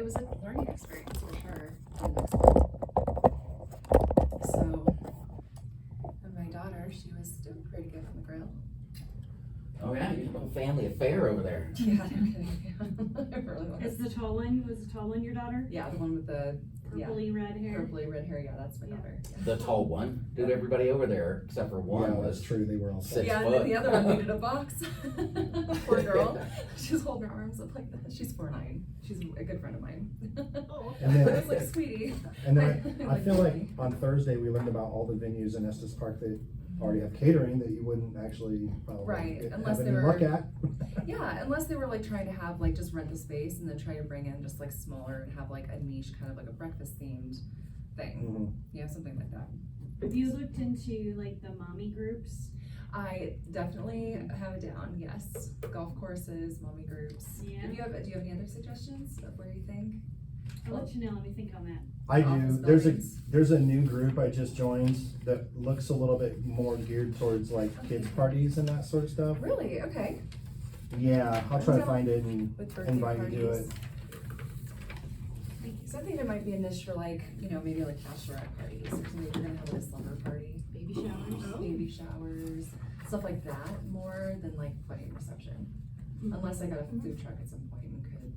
was a learning experience for sure. So, and my daughter, she was doing pretty good on the grill. Oh yeah, you have a whole family affair over there. Yeah, no kidding. It really was. Was the tall one your daughter? Yeah, the one with the Purpley red hair? purplely red hair. Yeah, that's my Yeah. daughter. Yeah. The tall one, dude. Everybody over there except for one Yeah, that's was true, they were all. 6 Yeah, and foot. then the other one needed a box. Poor girl. She's holding her arms up like that. She's 4'9". She's a good friend of mine. Oh. And then- I was like, sweetie. And then I feel like on Thursday, we learned about all the venues in Estes Park that already have catering that you wouldn't actually probably Right, have unless any they were- luck at. Yeah, unless they were like trying to have like just rent the space and then try to bring in just like smaller and have like a niche kind of like a breakfast themed thing. Mhm. Yeah, something like that. Have you looked into like the mommy groups? I definitely have it down, yes. Golf courses, mommy groups. Yeah. Do you have any other suggestions of where you think? I'll let you know, let me think on that. I Office do, buildings. there's a new group I just joined that looks a little bit more geared towards like kids parties and that sort of stuff. Really? Okay. Yeah, I'll try to find it and With birthday invite you to parties. it. So I think there might be a niche for like, you know, maybe like bachelorette parties or something. You're gonna have like a slumber party. Baby showers? Baby showers, stuff like that more than like wedding reception. Unless I got a food truck at some point and could,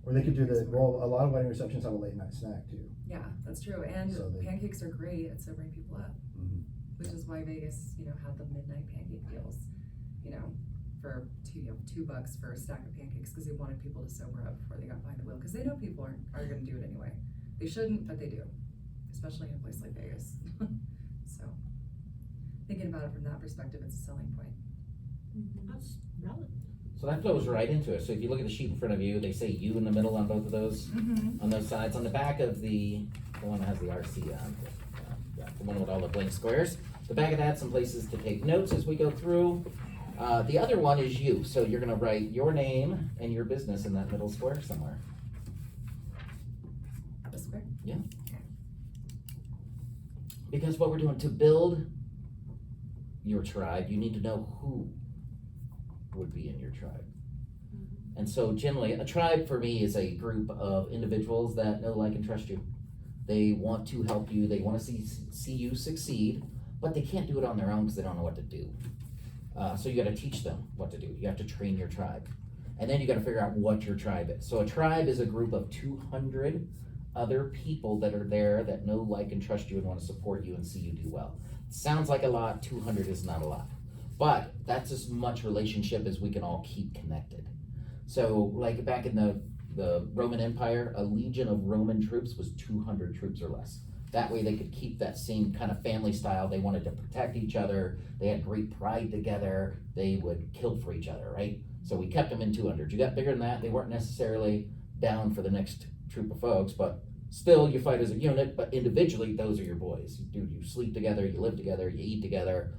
Or they could do well, a lot of wedding receptions have a late night snack too. yeah, that's true. And So they- pancakes are great at sobering people up, Mhm. which is why Vegas, you know, had the midnight pancake deals, you know, for $2 for a stack of pancakes, because they wanted people to sober up before they got behind the wheel, because they know people are gonna do it anyway. They shouldn't, but they do, especially in a place like Vegas. So, thinking about it from that perspective, it's a selling point. That's valid. So that flows right into it. So if you look at the sheet in front of you, they say you in the middle on both of those, Mm-hmm. on those sides. On the back of the one that has the RC on, yeah, the one with all the blank squares. The back of that, some places to take notes as we go through. The other one is you. So you're gonna write your name and your business in that middle square somewhere. This square? Because what we're doing, to build your tribe, you need to know who would be in your tribe. And so generally, a tribe for me is a group of individuals that know, like, and trust you. They want to help you, they wanna see you succeed, but they can't do it on their own because they don't know what to do. So you gotta teach them what to do. You have to train your tribe. And then you gotta figure out what your tribe is. So a tribe is a group of 200 other people that are there that know, like, and trust you and wanna support you and see you do well. Sounds like a lot, 200 is not a lot. But that's as much relationship as we can all keep connected. So like back in the Roman Empire, a legion of Roman troops was 200 troops or less. That way they could keep that same kind of family style. They wanted to protect each other. They had great pride together. They would kill for each other, right? So we kept them in 200. You got bigger than that, they weren't necessarily down for the next troop of folks, but still you fight as a unit, but individually those are your boys. Dude, you sleep together, you live together, you eat together.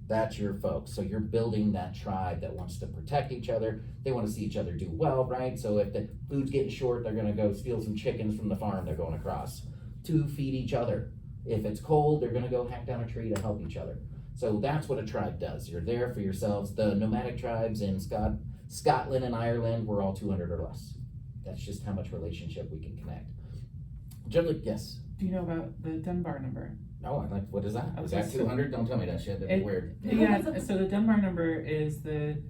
That's your folks. So you're building that tribe that wants to protect each other. They want to see each other do well, right? So if the food's getting short, they're gonna go steal some chickens from the farm they're going across to feed each other. If it's cold, they're gonna go hack down a tree to help each other. So that's what a tribe does. You're there for yourselves. The nomadic tribes in Scotland and Ireland were all 200 or less. That's just how much relationship we can connect. Generally, yes. Do you know about the Dunbar number? No, I like, what is that? Is that Okay, so- 200? Don't tell me that shit. That'd be It- weird. Yeah, so the Dunbar number is the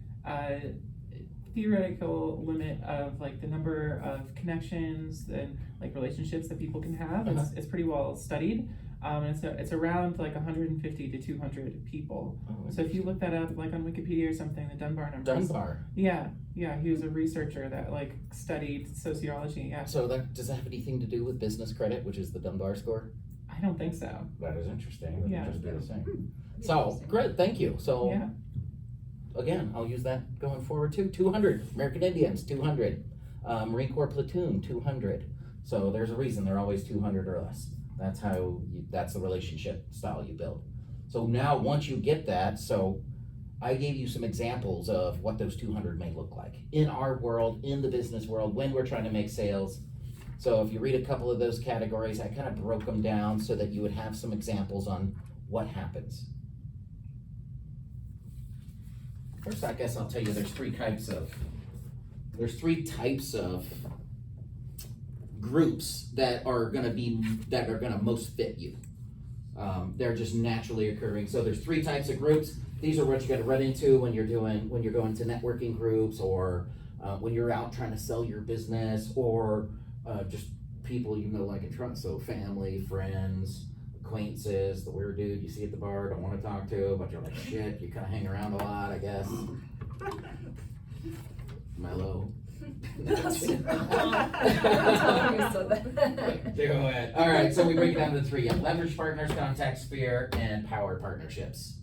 theoretical limit of like the number of connections and like relationships that people can have. It's pretty well studied. And so it's around like 150 to 200 people. Oh, So if you look that up like on Wikipedia or something, the Dunbar number. Dunbar. Yeah, he was a researcher that like studied sociology. Yeah, So that, does that have anything to do with business credit, which is the Dunbar score? I don't think so. That is interesting. Let me Yeah. just do the same. So, great, thank you. So, Yeah. again, I'll use that going forward too. 200, American Indians, 200. Marine Corps platoon, 200. So there's a reason they're always 200 or less. That's how, that's the relationship style you build. So now, once you get that, so I gave you some examples of what those 200 may look like in our world, in the business world, when we're trying to make sales. So if you read a couple of those categories, I kind of broke them down so that you would have some examples on what happens. First, I guess I'll tell you there's three types of groups that are gonna most fit you. They're just naturally occurring. So there's 3 types of groups. These are what you gotta run into when you're going to networking groups, or when you're out trying to sell your business, or just people you know, like, and trust. So family, friends, acquaintances, the weird dude you see at the bar, don't wanna talk to, but you're like, shit, you kinda hang around a lot, I guess. Mellow. Go ahead. All right, so we break it down to 3. Leverage partners, contact sphere, and power partnerships.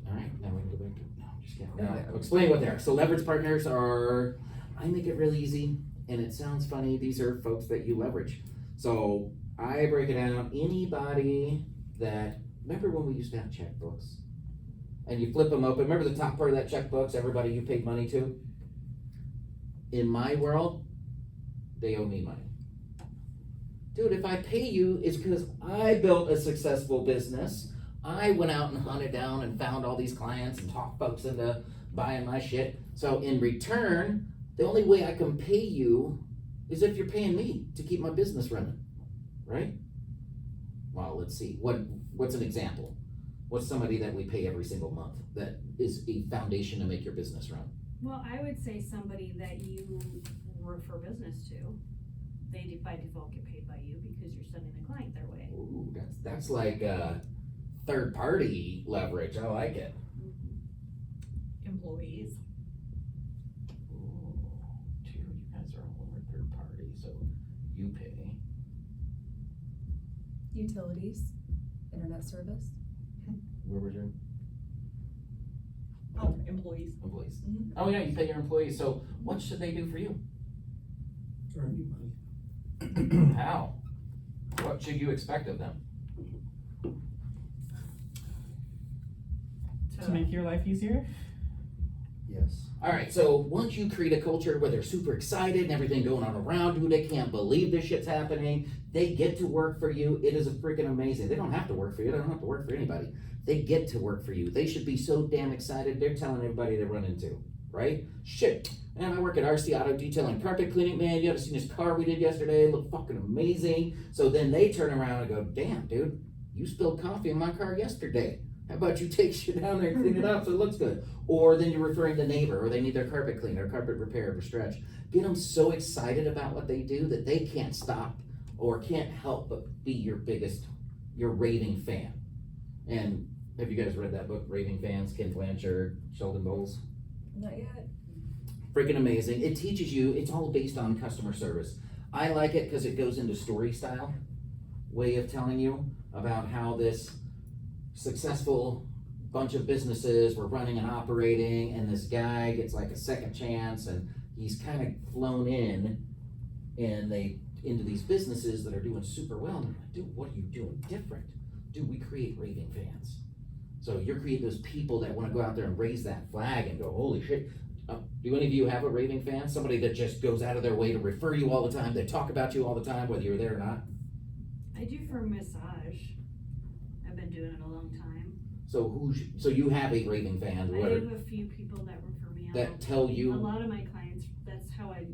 All right, now we can go back to, no, I'm just kidding. Now, I'll explain what they are. So leverage partners are, I make it real easy, and it sounds funny, these are folks that you leverage. So I break it down, anybody that, remember when we used to have checkbooks? And you flip them open, remember the top part of that checkbook's everybody you paid money to? In my world, they owe me money. Dude, if I pay you, it's because I built a successful business. I went out and hunted down and found all these clients and talked folks into buying my shit. So in return, the only way I can pay you is if you're paying me to keep my business running, right? Well, let's see, what's an example? What's somebody that we pay every single month that is a foundation to make your business run? Well, I would say somebody that you refer business to, they by default get paid by you because you're sending the client their way. Ooh, that's like third party leverage. I like it. Employees. Ooh, dude, you guys are all over third party, so you pay. Utilities, internet service. Where was your Oh, employees. employees? Mhm. Oh yeah, you pay your employees. So what should they do for you? Earn you money. How? What should you expect of them? To make your life easier. Yes. All right, so once you create a culture where they're super excited and everything going on around you, they can't believe this shit's happening, they get to work for you, it is freaking amazing. They don't have to work for you, they don't have to work for anybody. They get to work for you. They should be so damn excited, they're telling everybody they run into, right? Shit, man, I work at RC Auto Detailing, carpet cleaning, man, you haven't seen this car we did yesterday, it looked fucking amazing. So then they turn around and go, damn, dude, you spilled coffee in my car yesterday. How about you take shit down there and clean it up so it looks good? Or then you're referring to neighbor, or they need their carpet cleaned, or carpet repaired, or stretched. Get them so excited about what they do that they can't stop or can't help but be your raving fan. And have you guys read that book, Raving Fans, Ken Blanchard, Sheldon Bowles? Not yet. Freaking amazing. It teaches you, it's all based on customer service. I like it because it goes into story style way of telling you about how this successful bunch of businesses were running and operating, and this guy gets like a second chance, and he's kind of flown into these businesses that are doing super well. And I'm like, dude, what are you doing different? Dude, we create raving fans. So you're creating those people that want to go out there and raise that flag and go, holy shit. Do any of you have a raving fan? Somebody that just goes out of their way to refer you all the time, they talk about you all the time, whether you're there or not? I do for massage. I've been doing it a long time. So you have a raving fan, I what have a few people that refer me out. that tell A you, lot of my clients, that's how I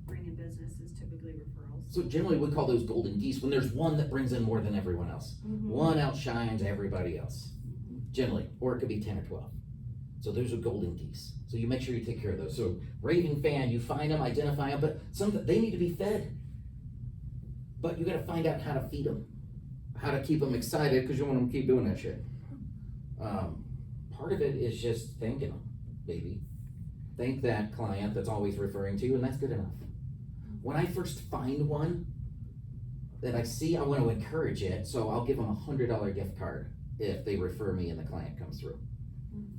bring in business, is typically referrals. so generally we call those golden geese when there's one that brings in more than everyone else. Mhm. One outshines everybody else, generally, or it could be 10 or 12. So those are golden geese. So you make sure you take care of those. So raving fan, you find them, identify them, but they need to be fed. But you gotta find out how to feed them, how to keep them excited, because you want them to keep doing that shit. Part of it is just thanking them, baby. Thank that client that's always referring to you, and that's good enough. When I first find one that I see, I want to encourage it, so I'll give them a $100 gift card if they refer me and the client comes through.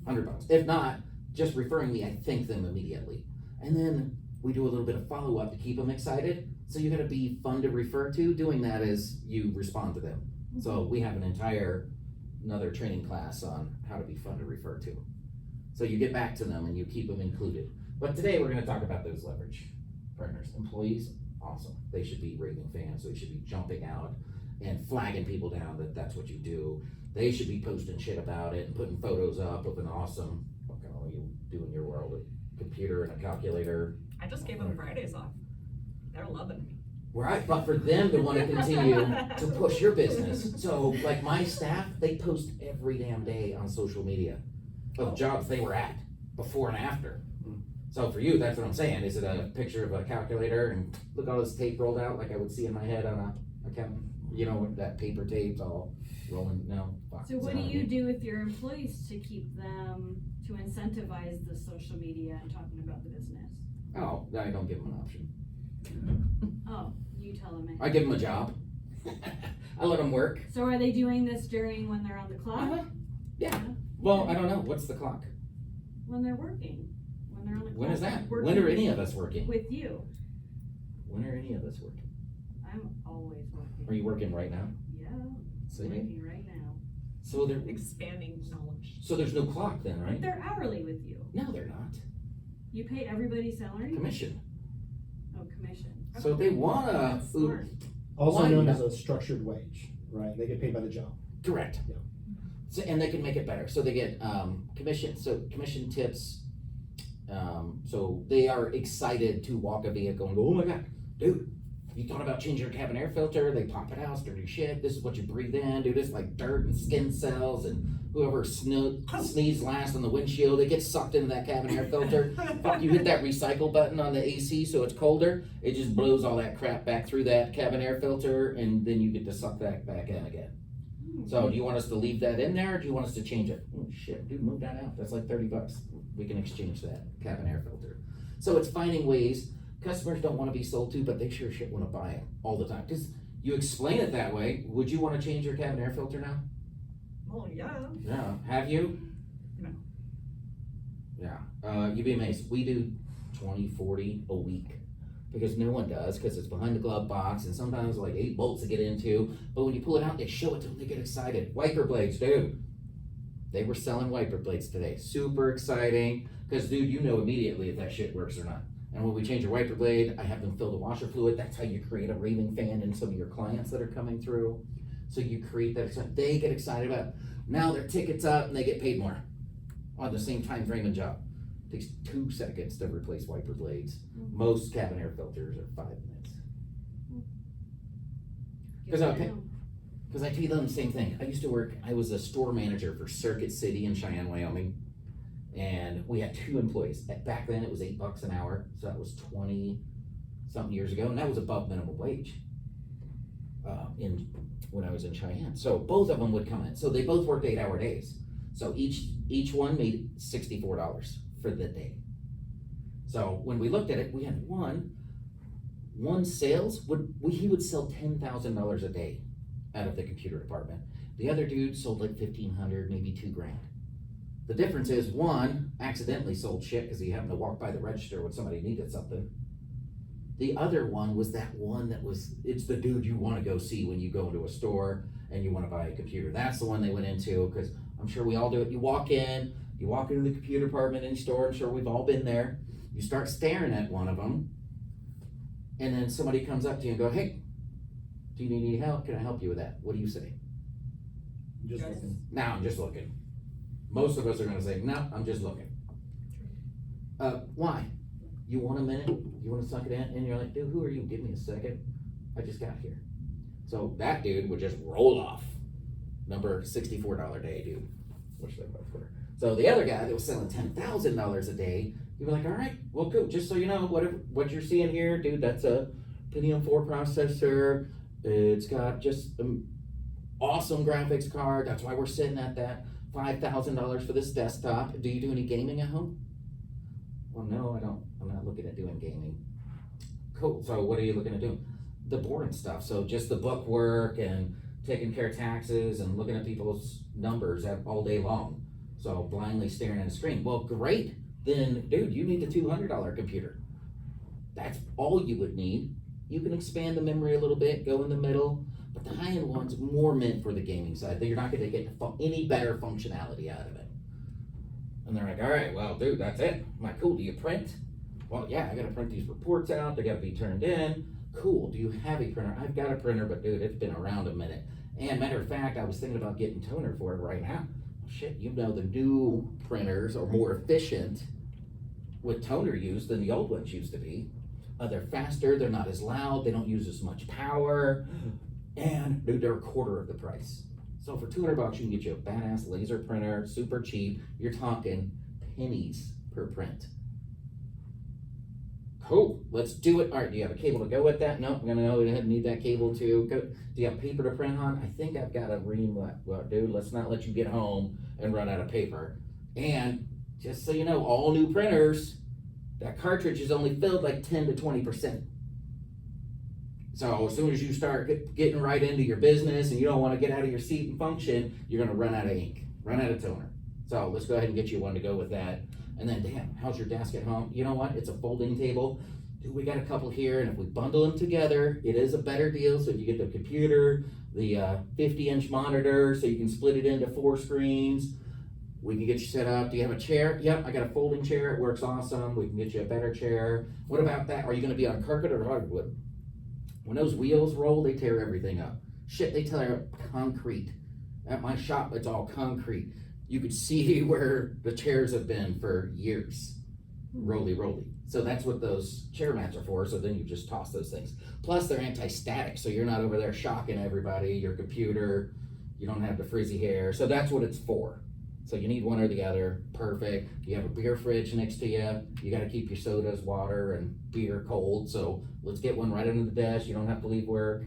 $100. If not, just referring me, I thank them immediately. And then we do a little bit of follow-up to keep them excited. So you gotta be fun to refer to. Doing that is you respond to them. So we have another training class on how to be fun to refer to. So you get back to them and you keep them included. But today we're gonna talk about those leverage partners. Employees, awesome. They should be raving fans. They should be jumping out and flagging people down that that's what you do. They should be posting shit about it and putting photos up of an awesome, what kind of you do in your world, a computer and a calculator. I just gave them Fridays off. They're loving me. Right, but for them to wanna continue to push your business. So like my staff, they post every damn day on social media of jobs they were at, before and after. So for you, that's what I'm saying. Is it a picture of a calculator and look all this tape rolled out like I would see in my head on a accountant? You know, with that paper tape's all rolling, no. Fuck, So is what that do I you mean? do with your employees to keep them, to incentivize the social media and talking about the business? Oh, I don't give them an option. Oh, you tell them. I give them a job. I let them work. So are they doing this during when they're on the clock? Yeah. Well, I don't know. What's the clock? When they're working, when they're on the clock? When is that? Working When are any of us working? with you? When are any of us working? I'm always working. Are you working right now? Yeah, See? working right now. So there, Expanding knowledge. so there's no clock then, But right? they're hourly with you. No, they're not. You pay everybody's salary? Commission. Oh, commission. So if they wanna, That's smart. Also Why known not? as a structured wage, right? They get paid by the job. correct. Yeah. So, and they can make it better. So they get, commission tips. So they are excited to walk a vehicle and go, oh my God, dude, you thought about changing your cabin air filter? They pop it out, it's dirty shit. This is what you breathe in, dude. It's like dirt and skin cells, and whoever sneezed last on the windshield, it gets sucked into that cabin air filter. Fuck, you hit that recycle button on the AC so it's colder, it just blows all that crap back through that cabin air filter, and then you get to suck that back in again. So do you want us to leave that in there, or do you want us to change it? Oh shit, dude, move that out. That's like $30. We can exchange that cabin air filter. So it's finding ways. Customers don't want to be sold to, but they sure shit want to buy it all the time. Because you explain it that way. Would you want to change your cabin air filter now? Oh, yeah. Yeah. Have you? No. Yeah. You'd be amazed. We do 20, 40 a week. Because no one does, because it's behind the glove box, and sometimes like 8 bolts to get into. But when you pull it out, they show it to them, they get excited. Wiper blades, dude. They were selling wiper blades today. Super exciting. Because, dude, you know immediately if that shit works or not. And when we change your wiper blade, I have them fill the washer fluid. That's how you create a raving fan in some of your clients that are coming through. So you create that excitement. They get excited about it. Now their ticket's up and they get paid more on the same time frame and job. Takes 2 seconds to replace wiper blades. Most cabin air filters are 5 minutes. Because I tell you the same thing. I was a store manager for Circuit City in Cheyenne, Wyoming. And we had 2 employees. Back then it was $8 an hour. So that was 20 something years ago. And that was above minimum wage when I was in Cheyenne. So both of them would come in. So they both worked 8-hour days. So each one made $64 for the day. So when we looked at it, we had one sales he would sell $10,000 a day out of the computer department. The other dude sold like $1,500, maybe $2,000. The difference is one accidentally sold shit because he happened to walk by the register when somebody needed something. The other one was it's the dude you want to go see when you go into a store and you want to buy a computer. That's the one they went into, because I'm sure we all do it. You walk into the computer department in any store. I'm sure we've all been there. You start staring at one of them, and then somebody comes up to you and go, hey, do you need any help? Can I help you with that? What do you say? Just Yes. looking. Now I'm just looking. Most of us are gonna say, no, I'm just looking. Why? You want a minute? You wanna suck it in? And you're like, dude, who are you? Give me a second. I just got here. So that dude would just roll off. Number $64 a day, dude. Which they both were. So the other guy that was selling $10,000 a day, you'd be like, all right, well, cool. Just so you know, what you're seeing here, dude, that's a Pentium 4 processor. It's got just an awesome graphics card. That's why we're sitting at that $5,000 for this desktop. Do you do any gaming at home? Well, no, I don't. I'm not looking at doing gaming. Cool. So what are you looking at doing? The boring stuff. So just the book work and taking care of taxes and looking at people's numbers all day long. So blindly staring at a screen. Well, great. Then, dude, you need a $200 computer. That's all you would need. You can expand the memory a little bit, go in the middle, but the high-end one's more meant for the gaming side. You're not going to get any better functionality out of it. And they're like, all right, well, dude, that's it. I'm like, cool, do you print? Well, yeah, I got to print these reports out. They got to be turned in. Cool, do you have a printer? I've got a printer, but dude, it's been around a minute. And matter of fact, I was thinking about getting toner for it right now. Shit, you know the new printers are more efficient with toner use than the old ones used to be. They're faster, they're not as loud, they don't use as much power, and dude, they're a quarter of the price. So for $200, you can get you a badass laser printer, super cheap. You're talking pennies per print. Cool, let's do it. All right, do you have a cable to go with that? No, I'm gonna go ahead and need that cable to go. Do you have paper to print on? I think I've got a ream. Well, dude, let's not let you get home and run out of paper. And just so you know, all new printers, that cartridge is only filled like 10 to 20%. So as soon as you start getting right into your business and you don't want to get out of your seat and function, you're gonna run out of ink, run out of toner. So let's go ahead and get you one to go with that. And then, damn, how's your desk at home? You know what? It's a folding table. Dude, we got a couple here, and if we bundle them together, it is a better deal. So if you get the computer, the 50-inch monitor, so you can split it into 4 screens, we can get you set up. Do you have a chair? Yep, I got a folding chair. It works awesome. We can get you a better chair. What about that? Are you going to be on carpet or hardwood? When those wheels roll, they tear everything up. Shit, they tear up concrete. At my shop, it's all concrete. You could see where the chairs have been for years. Roly. So that's what those chair mats are for, so then you just toss those things. Plus they're anti-static, so you're not over there shocking everybody, your computer, you don't have the frizzy hair, so that's what it's for. So you need one or the other, perfect. You have a beer fridge next to you, you gotta keep your sodas, water, and beer cold, so let's get one right under the desk, you don't have to leave work.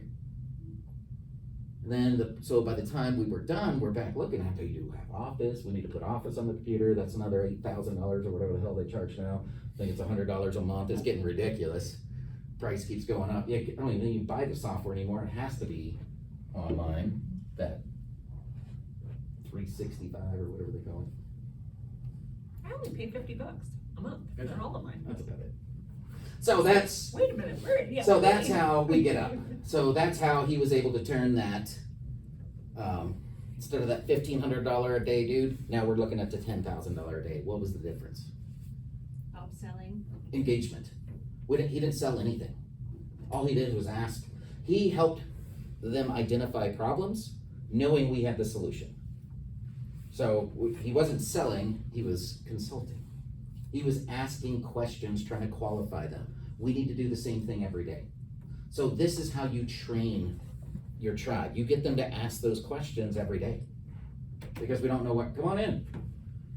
Then, so by the time we were done, we're back looking at, do you have Office? We need to put Office on the computer. That's another $8,000 or whatever the hell they charge now. I think it's $100 a month. It's getting ridiculous. Price keeps going up. Yeah, I don't even think you can buy the software anymore. It has to be online. That 365 or whatever they call it. I only paid $50 a month for all of mine. That's about it. So that's. Wait a minute, where? So that's how we get up. So that's how he was able to turn that, instead of that $1,500 a day dude, now we're looking at the $10,000 a day. What was the difference? Upselling. Engagement. He didn't sell anything. All he did was ask. He helped them identify problems, knowing we had the solution. So he wasn't selling, he was consulting. He was asking questions, trying to qualify them. We need to do the same thing every day. So this is how you train your tribe. You get them to ask those questions every day. Because we don't know what, come on in.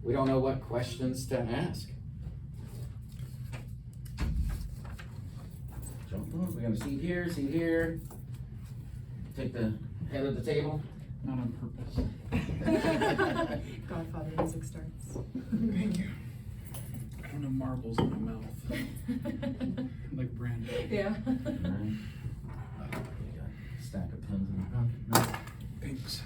We don't know what questions to ask. Jump on, we're gonna seat here. Take the head of the table. Not on purpose. Godfather music starts. Thank you. I don't have marbles in my mouth. Like Brandon. Yeah. Stack of pens in the pocket. Thanks.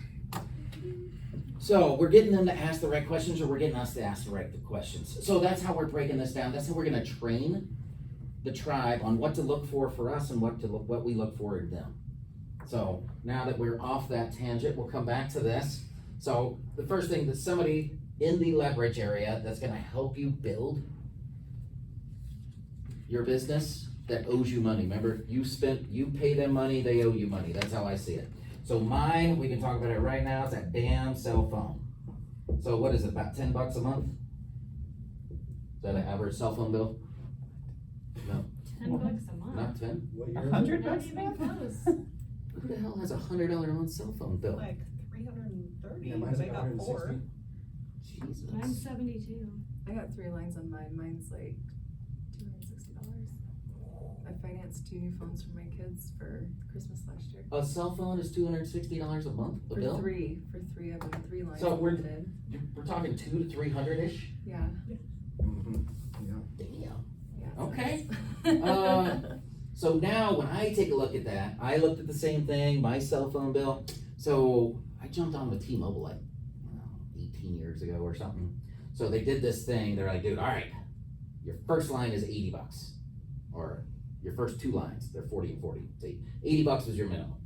So we're getting them to ask the right questions, or we're getting us to ask the right questions. So that's how we're breaking this down. That's how we're gonna train the tribe on what to look for us and what we look for in them. So now that we're off that tangent, we'll come back to this. So the first thing, that somebody in the leverage area that's gonna help you build your business that owes you money. Remember, you pay them money, they owe you money. That's how I see it. So mine, we can talk about it right now, is that damn cell phone. So what is it, about $10 a month? Is that an average cell phone bill? No, $10 a month. not 10? What year is it? $100 Not bucks a even month? close. Who the hell has $100 a month cell phone bill? Like 330, Yeah, mine's they like got 4. 160. Jesus. Mine's 72. I got 3 lines on mine. Mine's like $260. I financed 2 new phones for my kids for Christmas last year. A cell phone is $260 a month, a For bill? 3 of them, 3 lines. So we're- unlimited. We're talking 200 to 300-ish? Yeah. Mhm. Yeah. Damn. Yeah. it's Okay. nice. So now when I take a look at that, I looked at the same thing, my cell phone bill. So I jumped on with T-Mobile like 18 years ago or something. So they did this thing, they're like, dude, all right, your first line is $80. Or your first 2 lines, they're 40 and 40. So $80 was your minimum.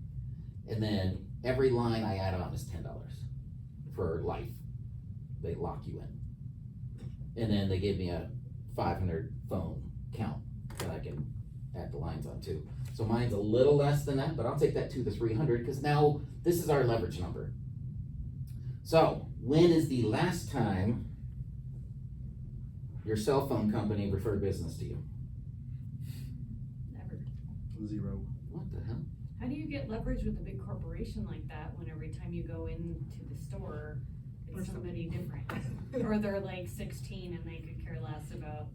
And then every line I add on is $10 for life. They lock you in. And then they gave me a 500 phone count that I can add the lines on to. So mine's a little less than that, but I'll take that 2 to 300 because now this is our leverage number. So when is the last time your cell phone company referred business to you? 0. What the hell? How do you get leverage with a big corporation like that when every time you go into the store, Or it's somebody different? Or they're like 16 and they could care less about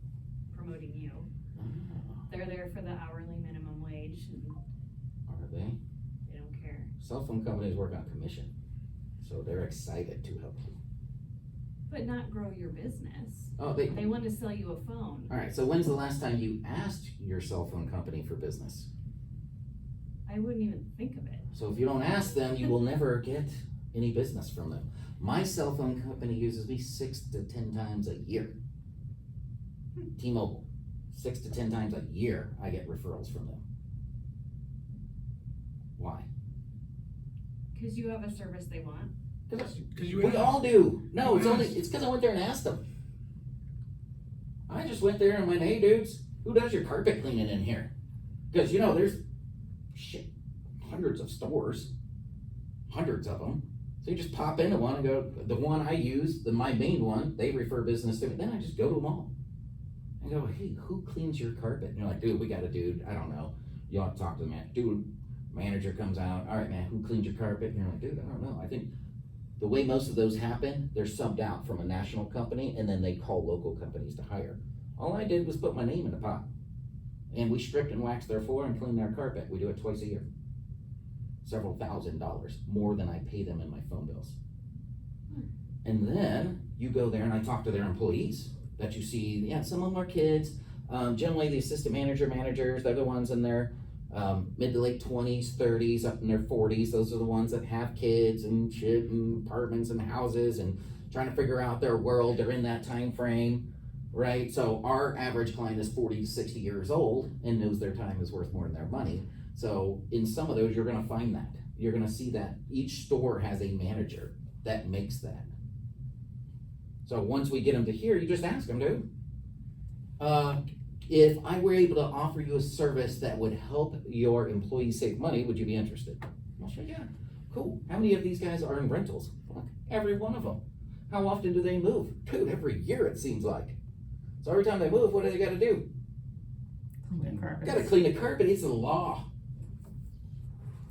promoting you. Oh, They're there for the hourly minimum wage and are they? they don't care. Cell phone companies work on commission, so they're excited to help you. But not grow your business. Oh, they, They want to sell you a phone. alright, so when's the last time you asked your cell phone company for business? I wouldn't even think of it. So if you don't ask them, you will never get any business from them. My cell phone company uses me 6 to 10 times a year. T-Mobile, 6 to 10 times a year I get referrals from them. Why? Because you have a service they want. Because you we asked. all do. No, You it's only, asked. it's because I went there and asked them. I just went there and went, hey dudes, who does your carpet cleaning in here? Because you know, there's hundreds of stores, hundreds of them. So you just pop into one and go, the one I use, my main one, they refer business to me. Then I just go to them all. And go, hey, who cleans your carpet? And you're like, dude, we got a dude, I don't know. You have to talk to the man. Dude, manager comes out, all right, man, who cleans your carpet? And you're like, dude, I don't know. I think the way most of those happen, they're subbed out from a national company and then they call local companies to hire. All I did was put my name in the pot. And we stripped and waxed their floor and cleaned their carpet. We do it twice a year. Several $1,000s, more than I pay them in my phone bills. And then you go there and I talk to their employees that you see, yeah, some of them are kids. Generally the assistant managers, they're the ones in their mid to late 20s, 30s, up in their 40s. Those are the ones that have kids and shit and apartments and houses and trying to figure out their world. They're in that time frame, right? So our average client is 40 to 60 years old and knows their time is worth more than their money. So in some of those, you're gonna find that. You're gonna see that each store has a manager that makes that. So once we get them to here, you just ask them, dude. If I were able to offer you a service that would help your employees save money, would you be interested? Well, sure, yeah. Cool. How many of these guys are in rentals? Like, every one of them. How often do they move? Dude, every year it seems like. So every time they move, what do they gotta do? Clean the carpets. Gotta clean the carpet, it's a law.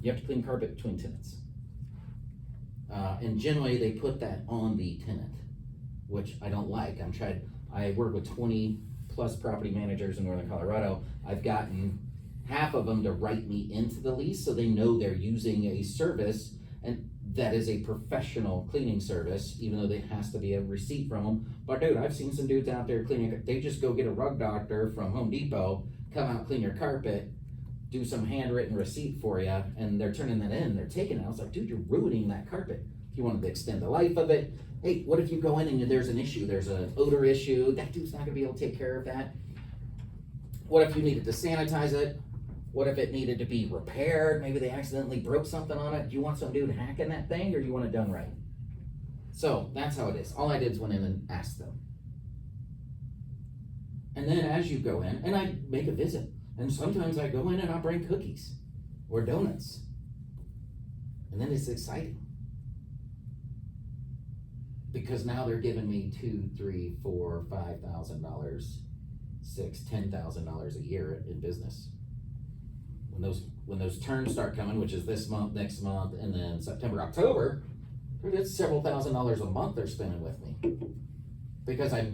You have to clean carpet between tenants. And generally they put that on the tenant, which I don't like. I work with 20 plus property managers in Northern Colorado. I've gotten half of them to write me into the lease so they know they're using a service and that is a professional cleaning service, even though there has to be a receipt from them. But dude, I've seen some dudes out there cleaning, they just go get a rug doctor from Home Depot, come out, clean your carpet, do some handwritten receipt for you, and they're turning that in, they're taking it. I was like, dude, you're ruining that carpet. If you wanted to extend the life of it, hey, what if you go in and there's an issue, there's an odor issue, that dude's not gonna be able to take care of that. What if you needed to sanitize it? What if it needed to be repaired? Maybe they accidentally broke something on it. Do you want some dude hacking that thing or do you want it done right? So that's how it is. All I did is went in and asked them. And then as you go in, and I make a visit, and sometimes I go in and I'll bring cookies or donuts. And then it's exciting. Because now they're giving me $2,000, $3,000, $4,000, $5,000, $6,000, $10,000 a year in business. When those turns start coming, which is this month, next month, and then September, October, it's several $1,000s a month they're spending with me. Because I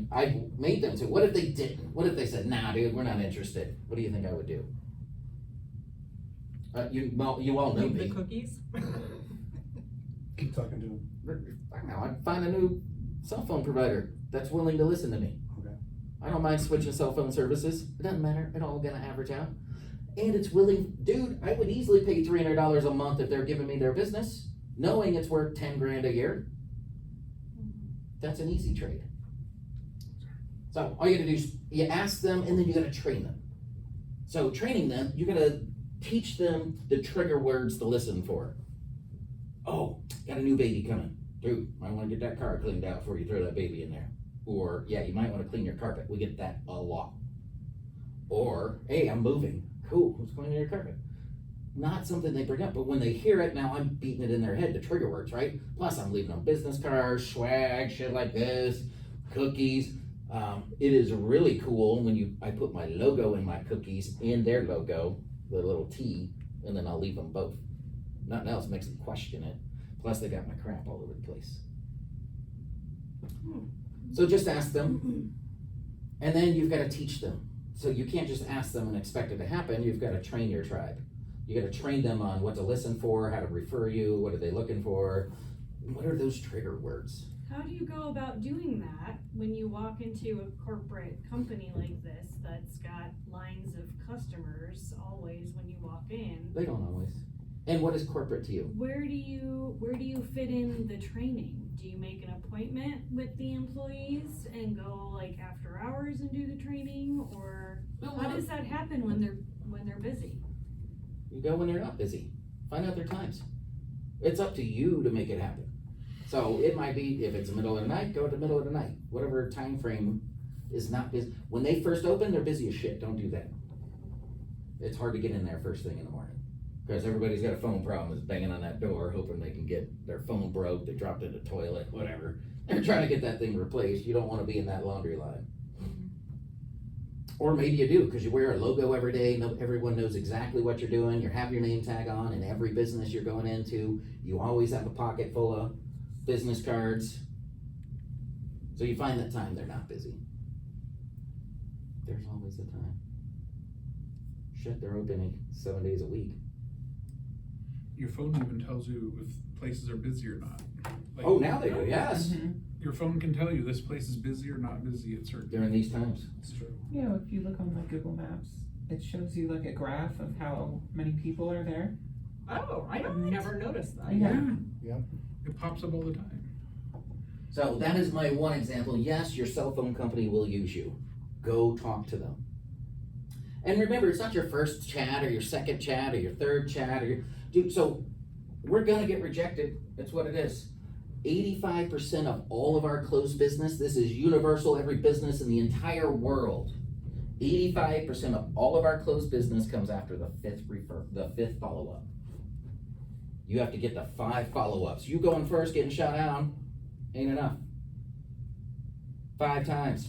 made them to. What if they didn't? What if they said, nah, dude, we're not interested? What do you think I would do? You all know The me. cookies? Keep talking to him. I don't know, I'd find a new cell phone provider that's willing to listen to me. Okay. I don't mind switching cell phone services. It doesn't matter. It all gonna average out. And it's willing, dude, I would easily pay $300 a month if they're giving me their business, knowing it's worth 10 grand a year. That's an easy trade. So all you gotta do is you ask them and then you gotta train them. So training them, you gotta teach them the trigger words to listen for. Oh, got a new baby coming. Dude, might wanna get that car cleaned out before you throw that baby in there. Or, yeah, you might wanna clean your carpet. We get that a lot. Or, hey, I'm moving. Cool, who's cleaning your carpet? Not something they bring up, but when they hear it, now I'm beating it in their head, the trigger words, right? Plus I'm leaving them business cards, swag, shit like this, cookies. It is really cool when I put my logo in my cookies and their logo. the little T, and then I'll leave them both. Nothing else makes them question it. Plus, they got my crap all over the place. So just ask them, and then you've got to teach them. So you can't just ask them and expect it to happen. You've got to train your tribe. You got to train them on what to listen for, how to refer you, what are they looking for, what are those trigger words. How do you go about doing that when you walk into a corporate company like this that's got lines of customers always when you walk in? They don't always. And what is corporate to you? Where do you fit in the training? Do you make an appointment with the employees and go like after hours and do the training, or how does that happen when they're busy? You go when they're not busy. Find out their times. It's up to you to make it happen. So it might be, if it's the middle of the night, go at the middle of the night. Whatever time frame is not busy. When they first open, they're busy as shit. Don't do that. It's hard to get in there first thing in the morning. Because everybody's got a phone problem, is banging on that door, hoping they can get their phone broke, they dropped it in the toilet, whatever. They're trying to get that thing replaced. You don't want to be in that laundry line. Or maybe you do, because you wear a logo every day, everyone knows exactly what you're doing, you have your name tag on in every business you're going into, you always have a pocket full of business cards. So you find that time they're not busy. There's always a time. Shit, they're opening 7 days a week. Your phone even tells you if places are busy or not. Like, Oh, now they do, yes, your phone can tell you this place is busy or not busy at certain. during these times. It's true. Yeah, if you look on like Google Maps, it shows you like a graph of how many people are there. Oh, I have never noticed that. Yeah. It pops up all the time. So that is my one example. Yes, your cell phone company will use you. Go talk to them. And remember, it's not your first chat or your second chat or your third chat so we're gonna get rejected. That's what it is. 85% of all of our closed business, this is universal, every business in the entire world. 85% of all of our closed business comes after the fifth follow-up. You have to get the 5 follow-ups. You going first, getting shot down, ain't enough. 5 times.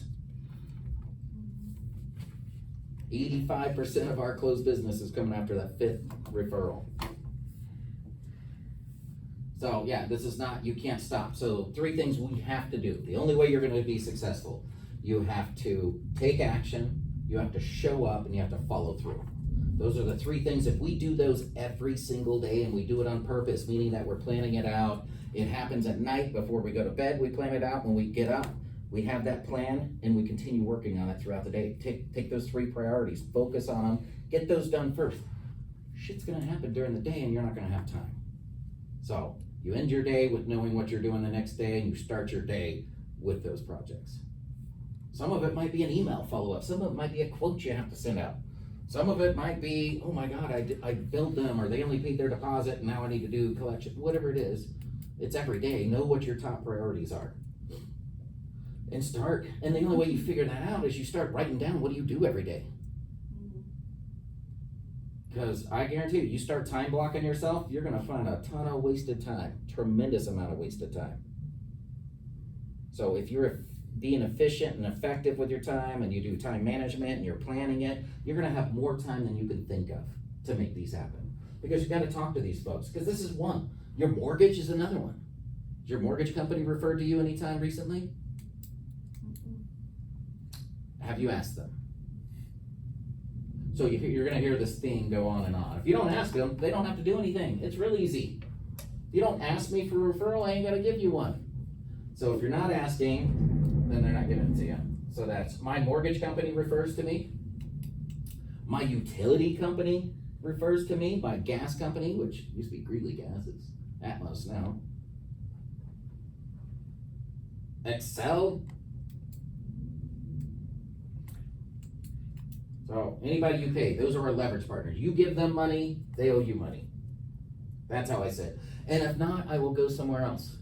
85% of our closed business is coming after that 5th referral. So yeah, this is not, you can't stop. So 3 things we have to do. The only way you're gonna be successful, you have to take action, you have to show up, and you have to follow through. Those are the 3 things. If we do those every single day and we do it on purpose, meaning that we're planning it out, it happens at night before we go to bed, we plan it out. When we get up, we have that plan and we continue working on it throughout the day. Take those 3 priorities, focus on them, get those done first. Shit's gonna happen during the day and you're not gonna have time. So you end your day with knowing what you're doing the next day, and you start your day with those projects. Some of it might be an email follow-up. Some of it might be a quote you have to send out. Some of it might be, oh my God, I billed them, or they only paid their deposit and now I need to do collection. Whatever it is, it's every day. Know what your top priorities are. And start. And the only way you figure that out is you start writing down, what do you do every day? Because I guarantee you start time blocking yourself, you're gonna find a ton of wasted time, tremendous amount of wasted time. So if you're being efficient and effective with your time, and you do time management and you're planning it, you're gonna have more time than you can think of to make these happen. Because you gotta talk to these folks, because this is one. Your mortgage is another one. Has your mortgage company referred to you anytime recently? Have you asked them? So you're gonna hear this theme go on and on. If you don't ask them, they don't have to do anything. It's real easy. If you don't ask me for a referral, I ain't gonna give you one. So if you're not asking, then they're not giving it to you. So that's, my mortgage company refers to me. My utility company refers to me. My gas company, which used to be Greeley Gas, it's Atmos now. Excel. So anybody you pay, those are our leverage partners. You give them money, they owe you money. That's how I say it. And if not, I will go somewhere else.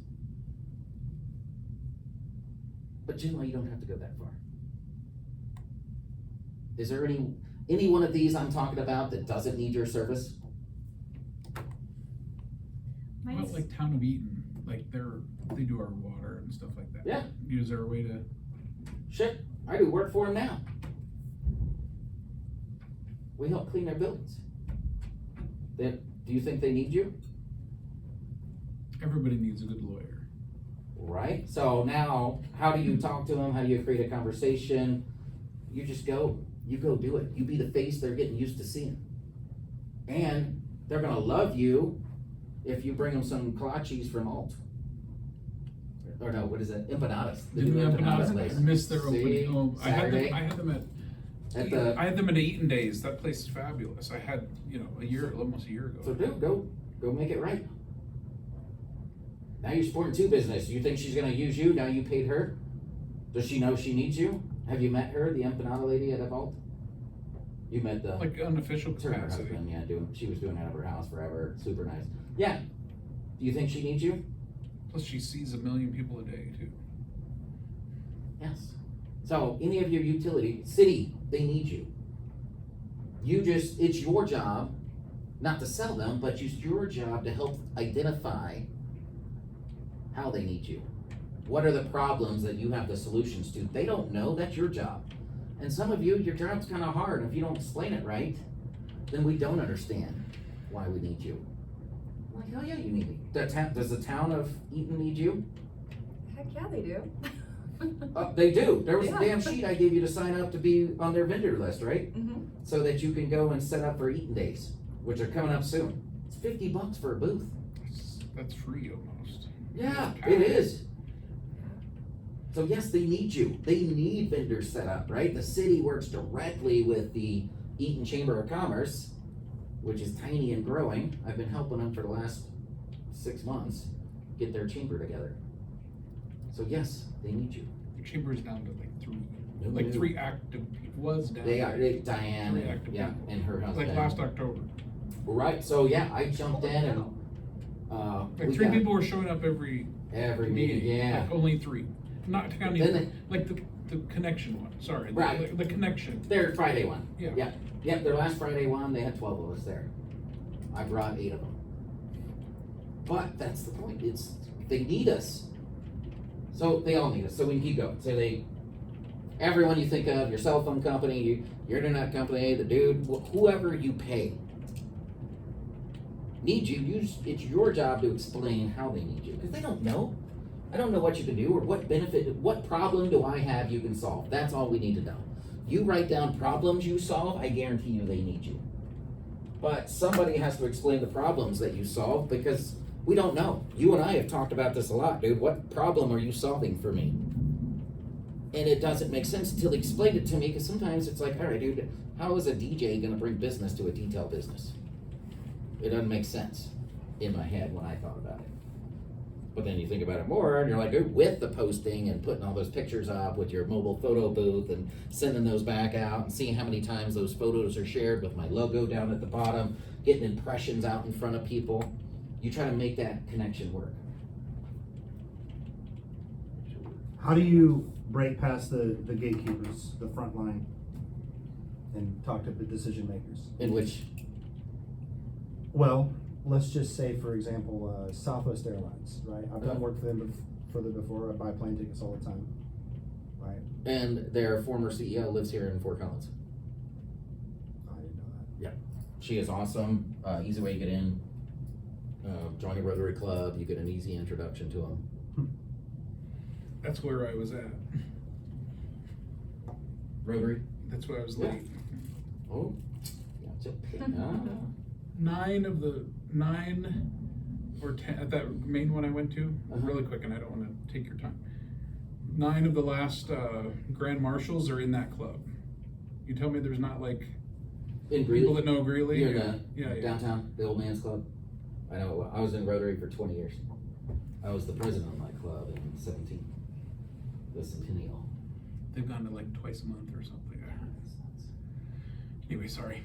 But generally, you don't have to go that far. Is there any one of these I'm talking about that doesn't need your service? Mine Not is- like Town of Eaton, like they do our water and stuff like that. Yeah. Is there a way to? Shit, I do work for them now. We help clean their buildings. Do you think they need you? Everybody needs a good lawyer. Right? So now, how do you talk to them? How do you create a conversation? You just go. You go do it. You be the face they're getting used to seeing. And they're gonna love you if you bring them some kolaches from Alt. Or no, what is it? Empanadas. The new empanadas place. I missed their See? opening. Oh, Saturday? I had them At the, I had them at Eaton Days. That place is fabulous. I had, almost a year ago. so go make it right. Now you're supporting two business. You think she's gonna use you? Now you paid her? Does she know she needs you? Have you met her, the empanada lady at Vault? You met the Like unofficial her capacity. husband, yeah, she was doing it at her house forever. Super nice. Yeah. Do you think she needs you? Plus she sees 1 million people a day too. Yes. So any of your city, they need you. It's your job, not to sell them, but it's your job to help identify how they need you. What are the problems that you have the solutions to? They don't know, that's your job. And some of you, your job's kind of hard. If you don't explain it right, then we don't understand why we need you. I'm like, oh yeah, you need me. Does the town of Eaton need you? Heck yeah, they do. They do. There was a Yeah. damn sheet I gave you to sign up to be on their vendor list, right? Mhm. So that you can go and set up for Eaton Days, which are coming up soon. It's $50 for a booth. That's free almost. Yeah, it is. So yes, they need you. They need vendors set up, right? The city works directly with the Eaton Chamber of Commerce, which is tiny and growing. I've been helping them for the last 6 months get their chamber together. So yes, they need you. The chamber is down to like 3. No, Like no. 3 active people. Was down. They are, to Diane, 3 active yeah, people. and her husband. Like last October. Right, so yeah, I jumped in and, Like we 3 got people were showing up every meeting, yeah. Like only 3. Not counting Then like the connection one. Sorry. Right. The connection. Their Friday one. Yeah. Yeah, their last Friday one, they had 12 of us there. I brought 8 of them. But that's the point, they need us. So they all need us, so we can keep going. So everyone you think of, your cell phone company, your internet company, the dude, whoever you pay, need you. It's your job to explain how they need you, because they don't know. I don't know what you can do, or what problem do I have you can solve. That's all we need to know. You write down problems you solve, I guarantee you they need you. But somebody has to explain the problems that you solve, because we don't know. You and I have talked about this a lot, dude. What problem are you solving for me? And it doesn't make sense until they explain it to me, because sometimes it's like, all right, dude, how is a DJ gonna bring business to a detail business? It doesn't make sense in my head when I thought about it. But then you think about it more, and you're like, dude, with the posting and putting all those pictures up with your mobile photo booth and sending those back out and seeing how many times those photos are shared with my logo down at the bottom, getting impressions out in front of people, you try to make that connection work. How do you break past the gatekeepers, the front line, and talk to the decision makers? In which, Well, let's just say, for example, Southwest Airlines, right? I've Uh-huh. done work for them before. I buy plane tickets all the time, right? and their former CEO lives here in Fort Collins. I didn't know that. She is awesome, easy way to get in. Join a Rotary Club, you get an easy introduction to them. That's where I was at. Rotary? That's where I was Yeah. late. Oh, gotcha. Ah. 9 of the 9 or 10 at that main one I went to, Uh-huh. really quick, and I don't want to take your time. 9 of the last grand marshals are in that club. You tell me there's not like In people Greeley? that know Greeley? You're in yeah. the Yeah, yeah. downtown, the old man's club. I know, I was in Rotary for 20 years. I was the president of my club in 17, the Centennial. They've gone to like twice a month or something. Anyway, sorry.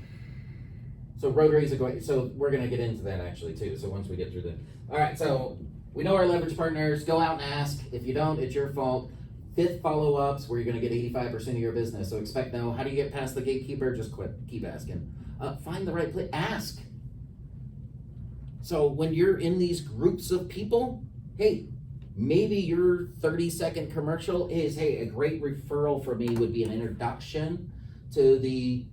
So Rotary's so we're gonna get into that actually too, so once we get through alright, so we know our leverage partners, go out and ask. If you don't, it's your fault. 5th follow-ups, where you're gonna get 85% of your business, so expect no. How do you get past the gatekeeper? Just quit, keep asking. Find the right place, ask. So when you're in these groups of people, hey, maybe your 30-second commercial is, hey, a great referral for me would be an introduction to the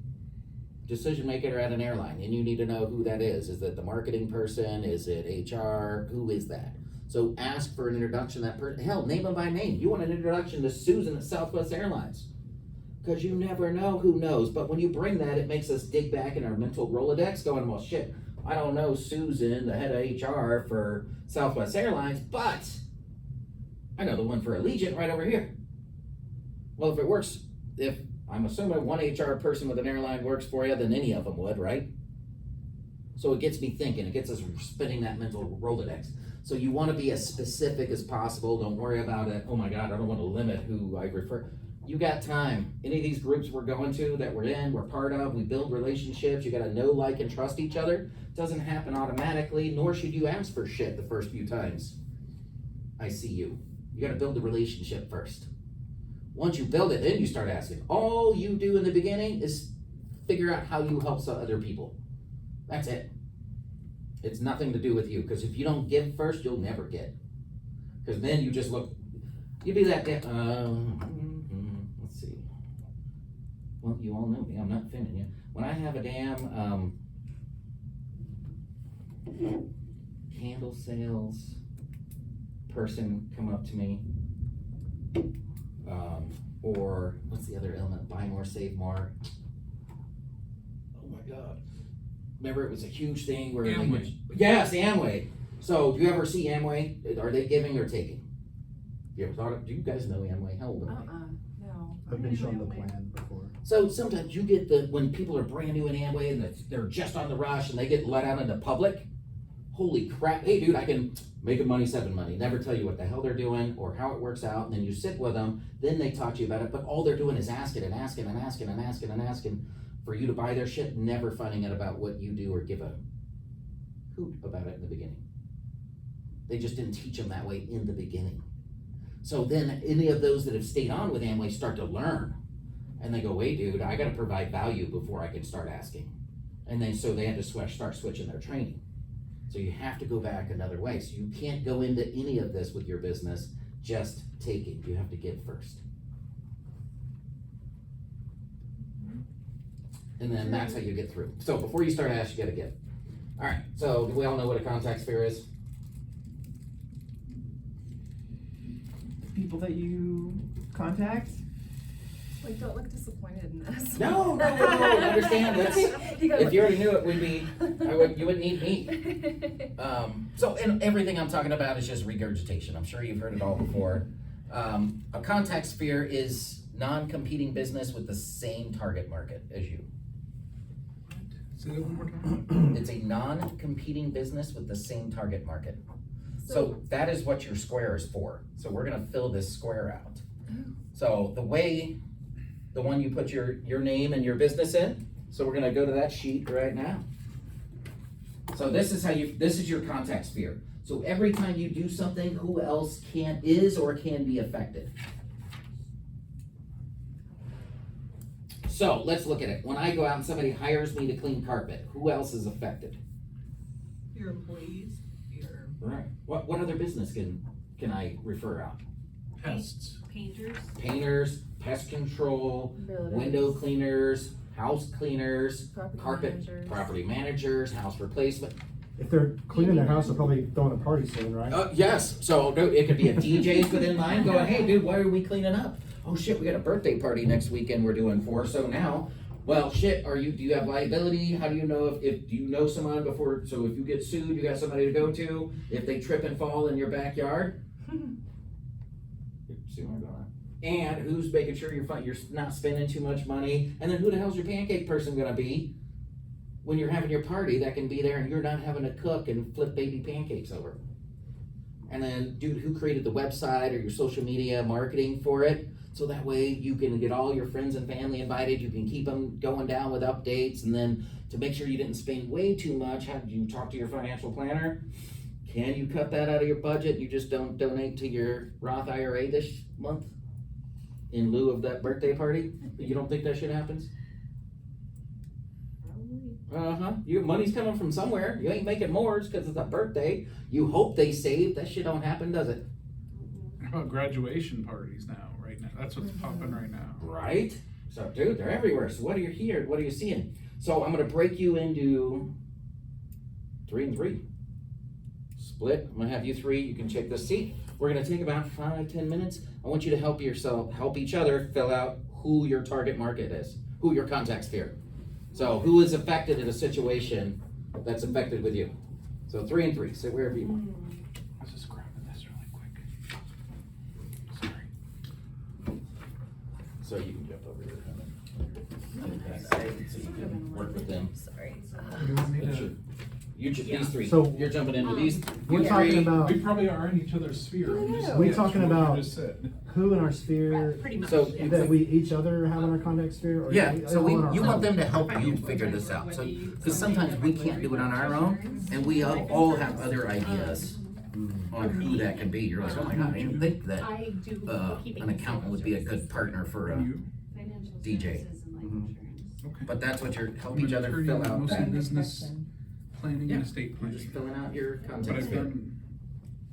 decision maker at an airline, and you need to know who that is. Is it the marketing person? Is it HR? Who is that? So ask for an introduction to that person. Hell, name them by name. You want an introduction to Susan at Southwest Airlines. Because you never know who knows. But when you bring that, it makes us dig back in our mental Rolodex going, well, shit, I don't know Susan, the head of HR for Southwest Airlines, but I know the one for Allegiant right over here. Well, if it works, if I'm assuming one HR person with an airline works for you, then any of them would, right? So it gets me thinking, it gets us spinning that mental Rolodex. So you want to be as specific as possible. Don't worry about it. Oh my God, I don't want to limit who I refer. You got time. Any of these groups we're going to, that we're in, we're part of, we build relationships. You got to know, like, and trust each other. It doesn't happen automatically, nor should you ask for shit the first few times I see you. You got to build the relationship first. Once you build it, then you start asking. All you do in the beginning is figure out how you help some other people. That's it. It's nothing to do with you, because if you don't give first, you'll never get. Because then you just look, you do that, let's see. Well, you all know me, I'm not offending you. When I have a damn candle sales person come up to me, or what's the other element? Buy more, save more. Oh my God. Remember, it was a huge thing where Amway. Yes, Amway. So do you ever see Amway? Are they giving or taking? You ever thought of, do you guys know Amway? How old am I? No. I've been shown the plan before. So sometimes you get when people are brand new in Amway and they're just on the rush and they get let out into public. Holy crap, hey dude, I can make a money, 7 money. Never tell you what the hell they're doing or how it works out, and then you sit with them, then they talk to you about it, but all they're doing is asking and asking and asking and asking and asking for you to buy their shit, never finding out about what you do or give a hoot about it in the beginning. They just didn't teach them that way in the beginning. So then any of those that have stayed on with Amway start to learn, and they go, wait dude, I gotta provide value before I can start asking. And then so they had to start switching their training. So you have to go back another way. So you can't go into any of this with your business just taking. You have to give first. And then that's how you get through. So before you start asking, you gotta give. All right, so do we all know what a contact sphere is? People that you contact. Like, don't look disappointed in this. No, understand. That's, You gotta if you already knew it, you wouldn't need me. So and everything I'm talking about is just regurgitation. I'm sure you've heard it all before. A contact sphere is non-competing business with the same target market as you. Say that one more time. It's a non-competing business with the same target market. So that is what your square is for. So we're gonna fill this square out. So the one you put your name and your business in, so we're gonna go to that sheet right now. So this is your contact sphere. So every time you do something, who else is or can be affected? So let's look at it. When I go out and somebody hires me to clean carpet, who else is affected? Your employees, your. Right. What other business can I refer out? Pests. Painters. Painters, pest control, Builders, window cleaners, house cleaners, property carpet, managers. property managers, house replacement. If they're cleaning their house, they're probably throwing a party soon, right? Yes, so no, it could be a DJ's within line going, hey dude, why are we cleaning up? Oh shit, we got a birthday party next weekend we're doing for, so now, well shit, do you have liability? How do you know if do you know someone before, so if you get sued, you got somebody to go to, if they trip and fall in your backyard? See where I'm going? And who's making sure you're not spending too much money? And then who the hell's your pancake person gonna be when you're having your party that can be there and you're not having to cook and flip baby pancakes over? And then, dude, who created the website or your social media marketing for it? So that way you can get all your friends and family invited. You can keep them going down with updates. And then to make sure you didn't spend way too much, how did you talk to your financial planner? Can you cut that out of your budget? You just don't donate to your Roth IRA this month in lieu of that birthday party? You don't think that shit happens? Probably. Your money's coming from somewhere. You ain't making more because it's a birthday. You hope they save. That shit don't happen, does it? How about graduation parties now, right now? That's what's popping right now. Right? So, dude, they're everywhere. So what are you seeing? So I'm gonna break you into 3 and 3. Split, I'm gonna have you 3, you can check the seat. We're gonna take about 5-10 minutes. I want you to help each other fill out who your target market is, who your contact sphere. So who is affected in a situation that's affected with you. So 3 and 3, sit wherever you want. I was just grabbing this really quick. Sorry. So you can jump over here. So you can work with them. Sorry. Do you want me But to? these 3, So- you're jumping into these. We're you talking 3. about We probably are in each other's sphere. We just- We yeah, talking just what you about- just said. who in our sphere Pretty much. So yeah. that we each other have in our contact sphere? Or Yeah, we- so all in our you own? want them to help you figure this out. So, because sometimes we can't do it on our own, and we all have other ideas on who that can be. You're like, oh my god, I didn't think that I do an accountant would be a good partner for And a. you? Financial DJ. services and life Mhm. insurance. Okay. But that's what you're help I'm each an other attorney, fill out. mostly That. business planning Yeah. and estate You're just planning. filling out your But contact I've sphere. done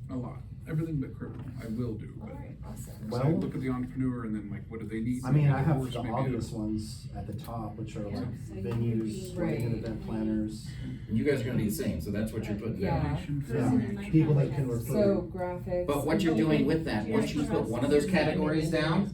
a lot. Everything but criminal. I will do. But Alright, awesome. so I Well- look at the entrepreneur and then like, what do they need? I mean, I have Divorce, the maybe obvious ones at the top, which are like So you could venues, be- wedding and Right. event planners, You guys are gonna be the same, so that's what you're putting down. Yeah. Donation for- yeah, people that can refer. So graphics. But what you're doing with that, once you put one of those categories down,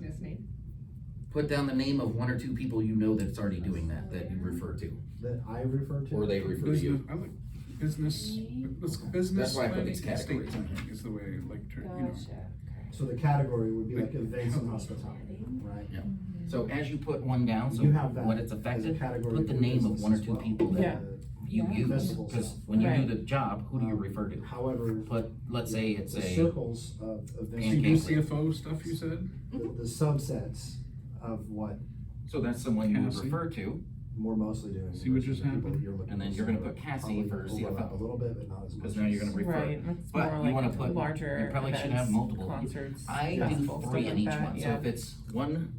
put down the name of 1 or 2 people you know that's already doing that you refer to, That I refer to. or they refer to Business, you. I like business, let's, business That's why I put planning, these estate categories in planning is the way I like to, you know. Gotcha. So the category would be like events and hospitality, right? Yeah. So as you put one down, so You have that when it's as a affected, category put the for name of business 1 or as 2 well. people that Yeah. you Yeah. use, Festival because stuff. when you do Right. the job, who do you refer to? However, But let's say it's the a, circles of events, So you do Pancake. CFO stuff, you said? the subsets of what so that's someone you would Cassie. refer to, we're mostly doing. See what just versus the people happened? you're looking And then for. you're gonna So put Cassie probably for overlap CFO. A little bit, but not as much. Because now you're gonna as- refer. Right, it's But more you wanna like put- larger you probably should events, have multiple. concerts, I festivals, do 3 stuff in like each that, one, so yeah. if it's one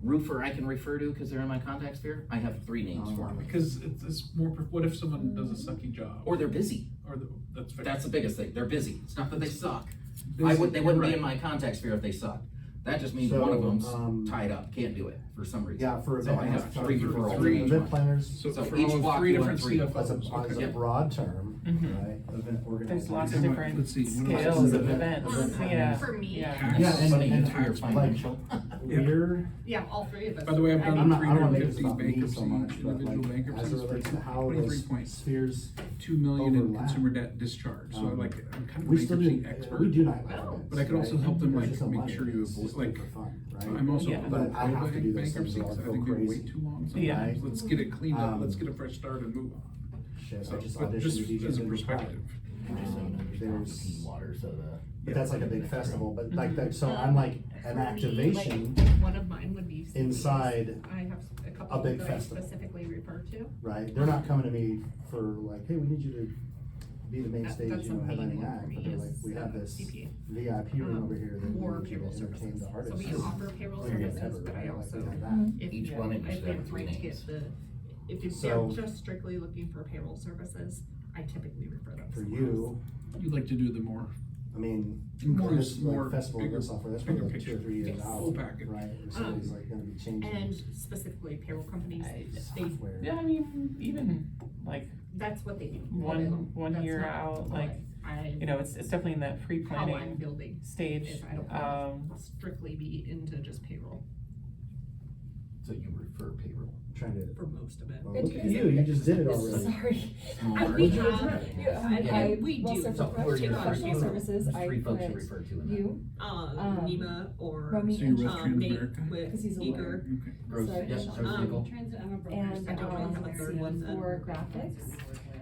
roofer I can refer to, cause they're in my contact sphere, I have 3 names for them. Because it's more, what if someone does a sucky job? Or they're busy, Or that's fair. that's the biggest thing, they're busy, it's not that they suck. They Busy, wouldn't you're be right. in my contact sphere if they suck. That just means So, one of them's um, tied up, can't do it for some reason. Yeah, for So event. I have 3 referrals. three. in each Event one. planners, So So for each all block 3 you want different 3. as a, CFOs, as a okay. broad term, Mhm. right? Event organizers. There's lots of How much- different let's see, what else scales is of there? events, Event yeah, For me. yeah. Yeah, and- Funny, and you two are financial. We're, Yeah, all 3 of us. By the way, I've I'm done not, I don't wanna make this 350 about me bankruptcy, so much, but individual like, as bankruptcies it relates to for how 23 those points. spheres, 2 million in overlap. consumer debt discharge, so I like, I'm kind of a we still bankruptcy do, expert. we do not. Oh. But I could also help them, There's like, just no make money, sure you it's avoid, just like, for fun, right? I'm also Yeah. a But I have to do those bankruptcy, things or because I I'll think go they wait crazy. too long Yeah. sometimes. Let's get it cleaned up, Um, let's get a fresh start and move on. Shit, So, I just but auditioned just to DJ as a Vintage Pride. perspective. Just so you know, there's There's- Clean water, so the. But that's like a big festival, but like that, so Um, I'm like For an me, activation, like, one of mine would be CPs. inside I have a couple a big that festival. I specifically refer to. right? They're not coming to me for like, hey, we need you to be the main That- stage, that's you know, a main headlining one act, for but me they're like, is we have the this CPA. VIP room over here that we Or need you to payroll entertain services. the So artists. we offer payroll Or you're services, never, but I right? Like, also, we have that. if Each you, one of you I should have would 3 like to names. get the, if So- they're just strictly looking for payroll services, I typically refer them For somewhere you, You'd like to do the more, I mean, includes this more like festival bigger, event software, that's bigger probably like 2 or picture. 3 years Yes. out. Full package. Right, and somebody's like gonna be changing. And specifically payroll companies, they, software. Yeah, I mean, even like that's what they do. one That's year not out, what like, I, you know, it's definitely in that how I'm pre-planning building stage. is I don't strictly be into just payroll So you refer payroll. Trying to, for most of it. well, look at you, you just did it already. Sorry. Smart. We What'd you have- refer? Yeah, Yeah. We well, do. so So for who are you referring professional to? services, There's I 3 folks you put refer to in that. you, Nima or Romy So you're and with Sean, Nate Transamerica? with because he's a Eager. lawyer. Okay. Gross, So I yeah, did, gross vehicle. Transit, I'm a broker. And, I don't know the third one then. for graphics,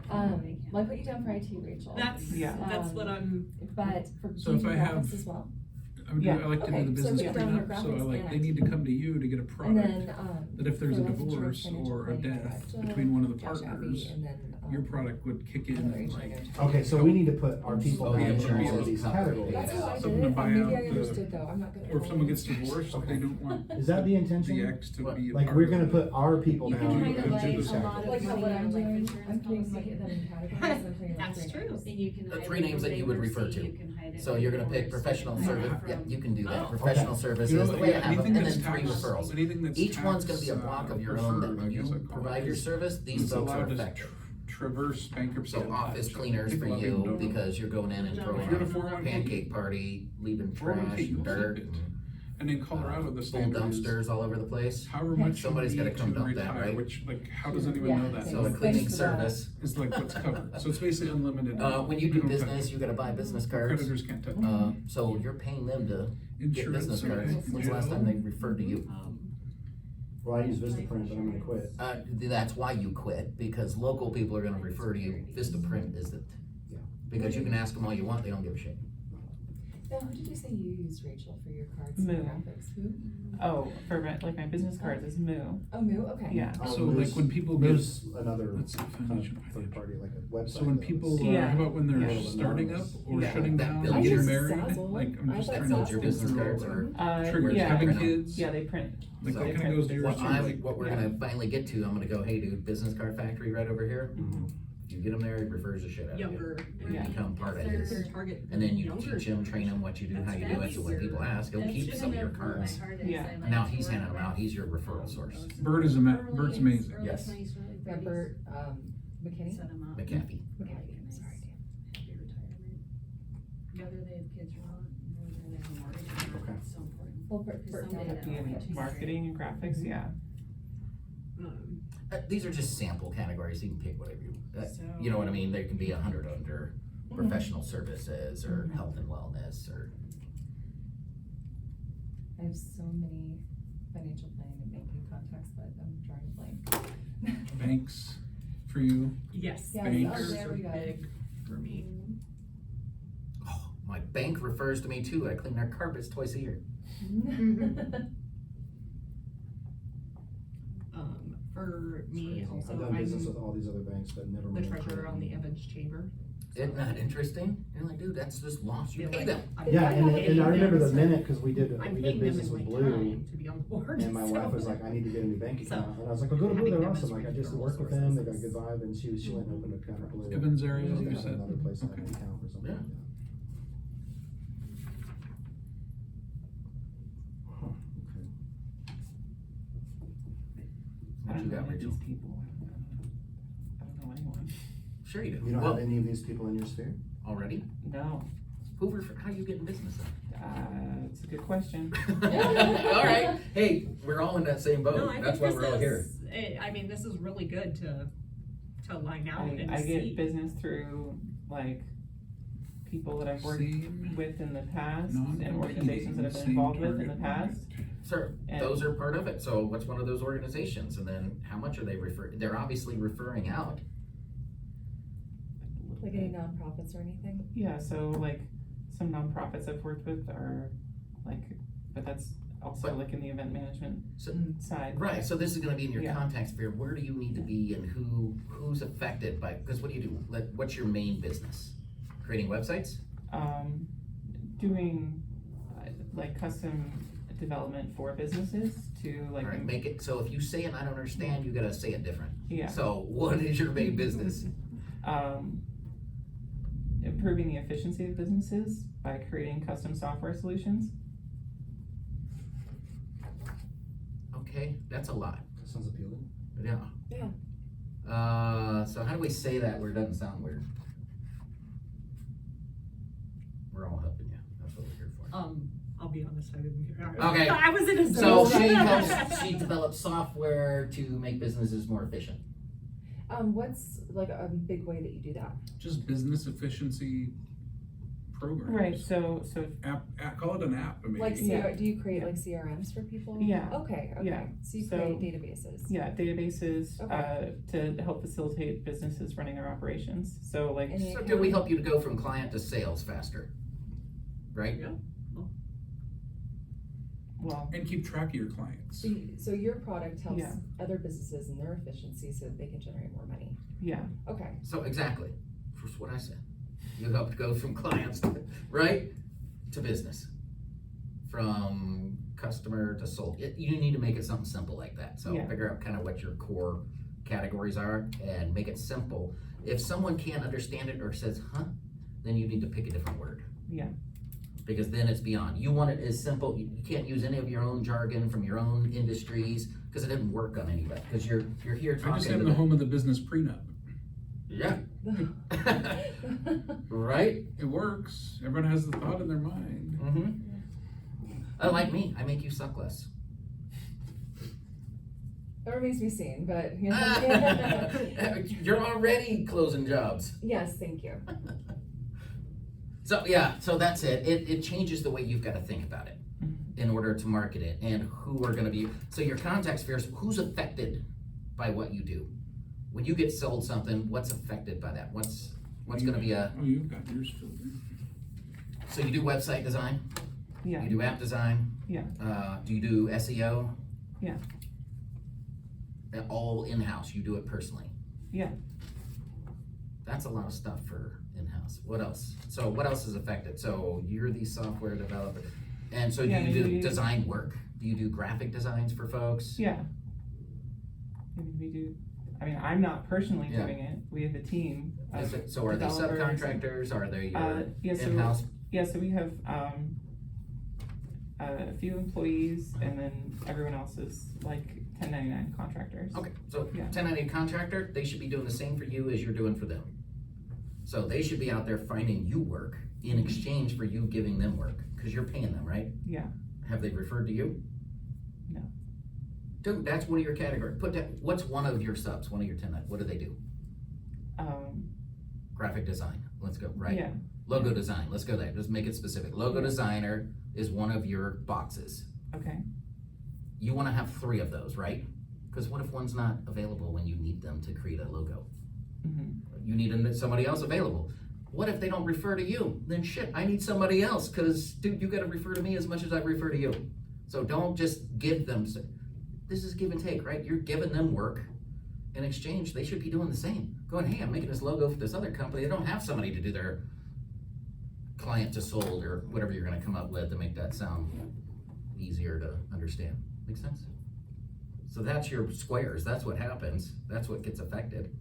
well, I put you down for IT, Rachel. That's, Yeah. that's what I'm, But for So if do I have- graphics as well. I would do, Yeah. I like to Okay, do the so business put down your cleanup, so I graphics like, and they need to come to you to get a And product. then, That if there's a for life insurance, divorce financial or a planning, death correct, between one of the Josh Abbey, partners, and then, your product would kick in another like. agent. Okay, so we need to put our people Oh, down yeah, in sure, all yeah. of these Yeah. categories. That's how I did So I'm it, gonna buy maybe out I the- understood though, I'm not good at Or if someone gets following. divorced, Okay. they don't want Is that the the intention? ex to What? be a Like, part we're of gonna it. put our people You down can in kind of each like of these a lot categories. of Like how money what on I'm life doing, insurance I'm putting like policy. them in categories, I'm putting them That's true. And you can The hide three it names from that you would refer bankruptcy, to. you can hide it So from you're gonna pick divorce, professional you can hide service, it yeah, from- you can do that, Oh, professional okay. services, You know, the way I yeah, have them, anything and that's then three tax- referrals. anything that's Each one's gonna tax, be a block of your own that preferred, when I guess you I'd call it, provide your is service, these it's folks are allowed to affected. traverse bankruptcy. So and office tax. cleaners for People a lot of people you, don't know. because you're going in and If throwing If you had a out 401k, pancake party, leaving 401k, trash, you'll and dirt, keep it. And in Colorado, the full standard is dumpsters all over the place. however much you Somebody's gotta need come to dump that, retire, right? which, like, how does anyone Yeah, know that? So a Thanks cleaning for that. service, Is like what's covered, so it's basically unlimited. when you We do don't touch business, it. you gotta buy business cards. Creditors can't touch it. So you're paying them to get Insurance, business cards. right? When's the last time they referred to you? Well, I use Vistaprint, but I'm gonna quit. That's why you quit, because local people are gonna refer to you. Vistaprint isn't. Yeah. Because you can ask them all you want, they don't give a shit. Now, who did you say you use, Rachel, for your cards Moo. and graphics? Who? Oh, for my business cards is Moo. Oh, Moo, okay. Yeah. So like when people get, There's another let's see, kind financial, of third party, like a website. so when that people, was- Yeah. how about when they're Yeah. starting up or Yeah. shutting That down, builds or your- getting married, Zazzle. like, I'm I just thought trying Builds to your think business through, cards or or triggers, yeah, having print 'em. kids, Yeah, they print. like So that they kinda print goes to your, What so I'm, like, what we're yeah. gonna finally get to, I'm gonna go, hey dude, business card factory right over here. Mhm. If you get them there, it refers the shit out of you. Younger. Yeah. Become part of They're- his. Target. And then you younger teach him, train him what you do, how you do it, so when people ask, he'll keep some of your cards. Yeah. And now he's handing them out, he's your referral source. Bird is Bird's amazing. Yes. Robert, McKinney? McAfee. McAfee, sorry, Dan. Whether they have kids or not, whether they have a mortgage or not, Okay. it's so important. Well, Bert, Because Bert, someday Dan. that Be in will be marketing and graphics, yeah. These are just sample categories, you can pick whatever you, So- you know what I mean, there can be 100 under professional services or health and wellness or. I have so many financial planning and banking contacts, but I'm drawing a blank. banks for you. Yes. Yeah, Banks oh, there are we go. big for me. Oh, my bank refers to me too, I clean their carpets twice a year. For It's me crazy. also, I've done business with I'm all these other banks, but never. the really treasurer on the included- Evans Chamber. Isn't that interesting? You're like, dude, that's just lost, you Feel pay like them. I'm Yeah, and paying I remember the them, minute, cause we did I'm paying them business in with my Blue. time to be on the board. And my so- wife was like, I need to get a new bank So, account, and I was like, well, go to Blue, having they're them as awesome, like, I just referral worked with them, they got a sources. good vibe, and she went and opened an account at Blue. Evans area, They you have said? another place to have Okay. an account or something Yeah. like that. Huh, okay. What you got, Rachel? These people. I don't know anyone. Sure you do. You don't Well, have any of these people in your sphere? already? No, How you getting business then? it's a good question. All right, hey, we're all in that same No, boat, I that's think why we're all here. I mean, this is really good to line out and I get see. business through like people that I've worked Same with in the past and non-competing, organizations that I've been same involved with in target the past. market. Sir, And- those are part of it, so what's one of those organizations, and then how much are they they're obviously referring out. Like any nonprofits or anything? Yeah, so like some nonprofits I've worked with are like, but that's also But- like in the event management So, side. right, so this is gonna be in your Yeah. contact sphere, where do you need to be and who's affected by, because what do you do, like, what's your main business? Creating websites? Doing like custom development for businesses to like, Alright, make it, so if you say it and I don't understand, you gotta say it different. yeah, So what is your main business? improving the efficiency of businesses by creating custom software solutions. Okay, that's a lot, That sounds appealing. yeah. Yeah. So how do we say that where it doesn't sound weird? We're all helping you, that's what we're here for. I'll be honest, I didn't hear. Okay. I was in a So zone. she develops software to make businesses more efficient. What's like a big way that you do that? Just business efficiency programs. Right, so Call it an app, maybe. Like, Yeah. do you create Yeah. like CRMs for people? Yeah. Okay, okay. Yeah. So you So- create databases? yeah, databases Okay. to help facilitate businesses running their operations. So like, Any So do we help you to go from client to sales faster? Right? Yeah. well, And keep track of your clients. So your product helps Yeah. other businesses in their efficiency so that they can generate more money? yeah, Okay. So exactly, that's what I said. You help go from clients, right, to business. From customer to sold. You need to make it something simple like that. So Yeah. figure out kind of what your core categories are and make it simple. If someone can't understand it or says, huh, then you need to pick a different word. Yeah. Because then it's beyond. You want it as simple, you can't use any of your own jargon from your own industries, because it doesn't work on anybody, because you're here I just talking am to the the. home of the business prenup. Yeah. Right? It works. Everyone has the thought in their mind. Mm-hmm. Like me, I make you suck less. That remains to be seen, but, you know. You're already closing jobs. Yes, thank you. So yeah, so that's it. It changes the way you've got to think about it in order to market it, and who are going to be. So your contact spheres, who's affected by what you do? When you get sold something, what's affected by that? What's going to be a? Oh, you've got yours filled in. So you do website design? Yeah. You do app design? Yeah. Do you do SEO? Yeah. All in-house. You do it personally. Yeah. That's a lot of stuff for in-house. What else? So what else is affected? So you're the software developer, and so do Yeah, you do we- design work? Do you do graphic designs for folks? Yeah. Maybe we do. I mean, I'm not personally Yeah. doing it. We have a team. Of Is it, so are they developers subcontractors? Are they your yeah, so in-house? yeah, so we have a few employees, and then everyone else is like 1099 contractors. Okay, so Yeah. 1090 contractor, they should be doing the same for you as you're doing for them. So they should be out there finding you work in exchange for you giving them work, because you're paying them, right? Yeah. Have they referred to you? No. Dude, that's one of your categories. Put that, what's one of your subs, one of your 1090, what do they do? Graphic design, let's go, right? Yeah. Logo design, let's go there, just make it specific. Logo designer is one of your boxes. Okay. You wanna have 3 of those, right? Because what if one's not available when you need them to create a logo? Mm-hmm. You need somebody else available. What if they don't refer to you? Then shit, I need somebody else, because dude, you gotta refer to me as much as I refer to you. So don't just give them, this is give and take, right? You're giving them work. In exchange, they should be doing the same. Going, hey, I'm making this logo for this other company. They don't have somebody to do their client to sold or whatever you're gonna come up with to make that sound easier to understand. Make sense? So that's your squares. That's what happens. That's what gets affected.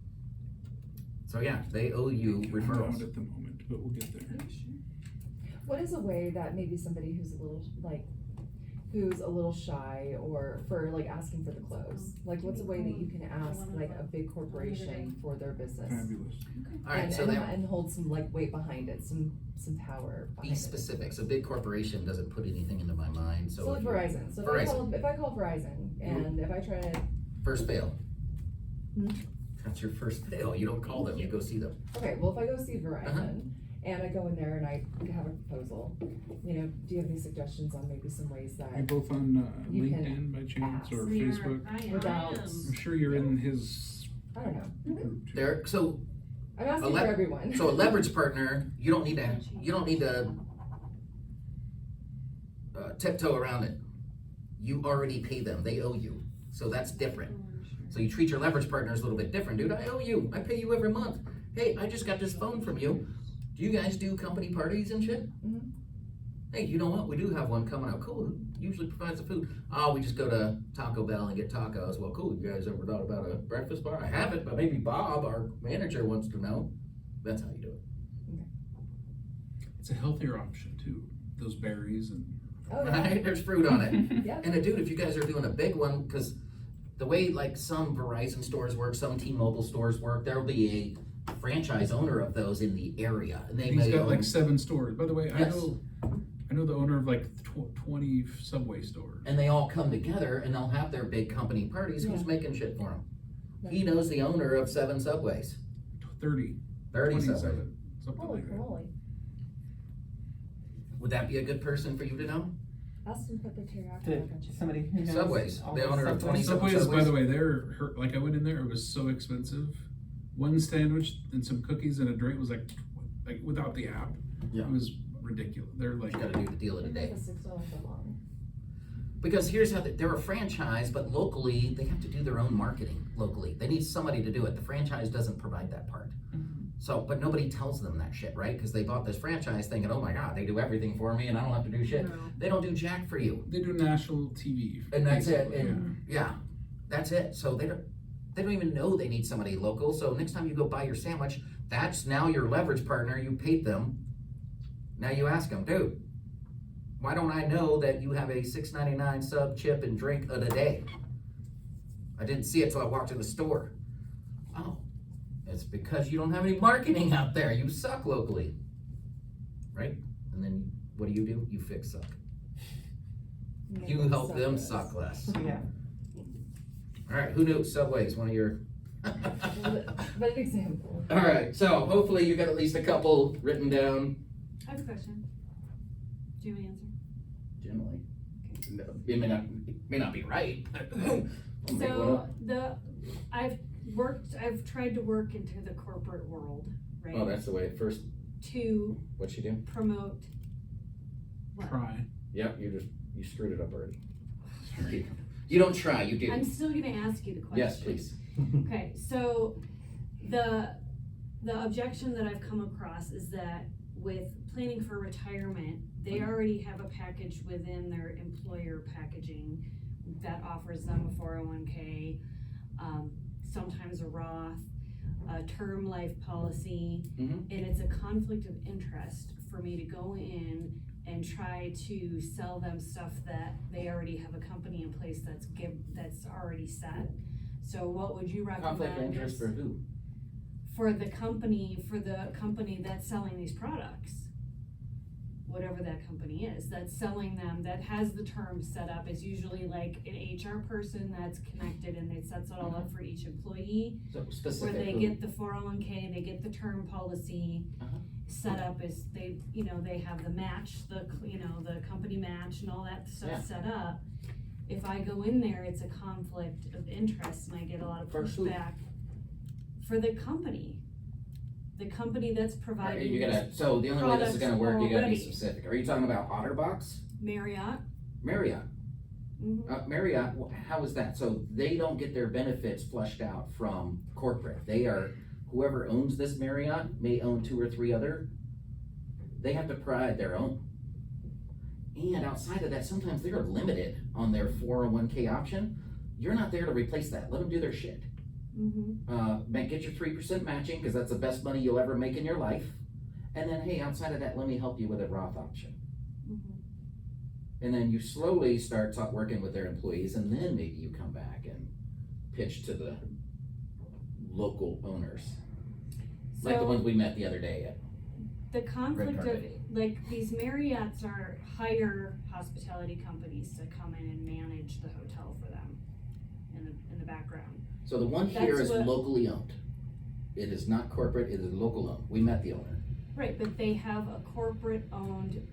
So yeah, they owe you I'm referrals. out at the moment, but we'll get there. What is a way that maybe somebody who's a little shy or for like asking for the close? Like what's a way that you can ask like a big corporation for their business? Fabulous. All right, and, so and, that, and hold some like weight behind it, some power be behind it. specific. So big corporation doesn't put anything into my mind. So, So like if you're- Verizon. So Verizon. if I call Verizon and if I try to, First fail. Hmm? That's your first fail. You don't call them, you go see them. okay, well if I go see Verizon Uh-huh. and I go in there and I have a proposal, you know, do you have any suggestions on maybe some ways that Are you both on You can LinkedIn by chance or ask. Facebook? Without- I'm sure you're in his I don't know. group too. There, so I'm asking A for le- everyone. So a leverage partner, you don't need to tiptoe around it. You already pay them, they owe you. So that's different. So you treat your leverage partners a little bit different. Dude, I owe you, I pay you every month. Hey, I just got this phone from you. Do you guys do company parties and shit? Mhm. Hey, you know what, we do have one coming out, cool, who usually provides the food? Oh, we just go to Taco Bell and get tacos. Well, cool, you guys ever thought about a breakfast bar? I haven't, but maybe Bob, our manager, wants to know. That's how you do it. It's a healthier option too. Those berries and Oh, yeah. Right, there's fruit on it. Yeah. And dude, if you guys are doing a big one, because the way like some Verizon stores work, some T-Mobile stores work, there'll be a franchise owner of those in the area. And they he's may got own, like 7 stores. By the way, Yes. I know the owner of like 20 Subway stores. and they all come together and they'll have their big company parties. Who's Yeah. making shit for them? He knows the owner of 7 Subways, 30, 30 Subways. 27, something Holy like that. moly. Would that be a good person for you to know? Ask them to put their teriyaki To mac on chicken. somebody who knows Subways, all the the owner of Subways. 27 Subways, by Subways. the way, like I went in there, it was so expensive. One sandwich and some cookies and a drink was like without the app. Yeah. It was ridiculous. They're like, You gotta do the deal of the Maybe day. the $6 so long. Because here's how they're a franchise, but locally, they have to do their own marketing locally. They need somebody to do it. The franchise doesn't provide that part. Mhm. So, but nobody tells them that shit, right? Because they bought this franchise thinking, oh my God, they do everything for me and I don't have to do shit. They don't do jack for you. they do national TV. And that's it, basically, and- Yeah, that's it. So they don't, They don't even know they need somebody local, so next time you go buy your sandwich, that's now your leverage partner, you paid them. Now you ask them, dude, why don't I know that you have a $6.99 sub, chip, and drink of the day? I didn't see it till I walked in the store. Oh, it's because you don't have any marketing out there. You suck locally. Right? And then what do? You fix suck. You help them suck less. Yeah. All right, who knew Subway is one of your... But an example. All right, so hopefully you got at least a couple written down. I have a question. Do you have an answer? Generally. It may not be right. I'll make one So up. I've tried to work into the corporate world, right? Oh, that's the way it first, To what'd she do? promote what? Try. Yep, you screwed it up already. You don't try, you do. I'm still gonna ask you the question. Yes, please. Okay, so the objection that I've come across is that with planning for retirement, they already have a package within their employer packaging that offers them a 401k, sometimes a Roth, a term life policy, Mhm. and it's a conflict of interest for me to go in and try to sell them stuff that they already have a company in place that's already set. So what would you recommend? Conflict of interest for who? For the company that's selling these products. Whatever that company is, that's selling them, that has the terms set up. It's usually like an HR person that's connected and it sets it all up for each employee. So Where specific they who? get the 401k, they get the term policy Uh-huh. set up as they have the match, the company match and all that Yeah. stuff set up. If I go in there, it's a conflict of interest and I get a lot of For who? pushback for the company. The company that's providing So the only way this is gonna work, you gotta be already. specific. Are you talking about OtterBox? Marriott. Marriott? Mhm. Marriott, how is that? So they don't get their benefits flushed out from corporate. Whoever owns this Marriott may own 2 or 3 other. They have to provide their own. And outside of that, sometimes they're limited on their 401k option. You're not there to replace that. Let them do their shit. Get your 3% matching, because that's the best money you'll ever make in your life. And then, hey, outside of that, let me help you with a Roth option. And then you slowly start working with their employees, and then maybe you come back and pitch to the local owners. Like the ones we met the other day at. The conflict of, carpet. like, these Marriotts hire hospitality companies to come in and manage the hotel for them in the background. So the one here That's is what- locally owned. It is not corporate, it is local owned. We met the owner. Right, but they have a corporate-owned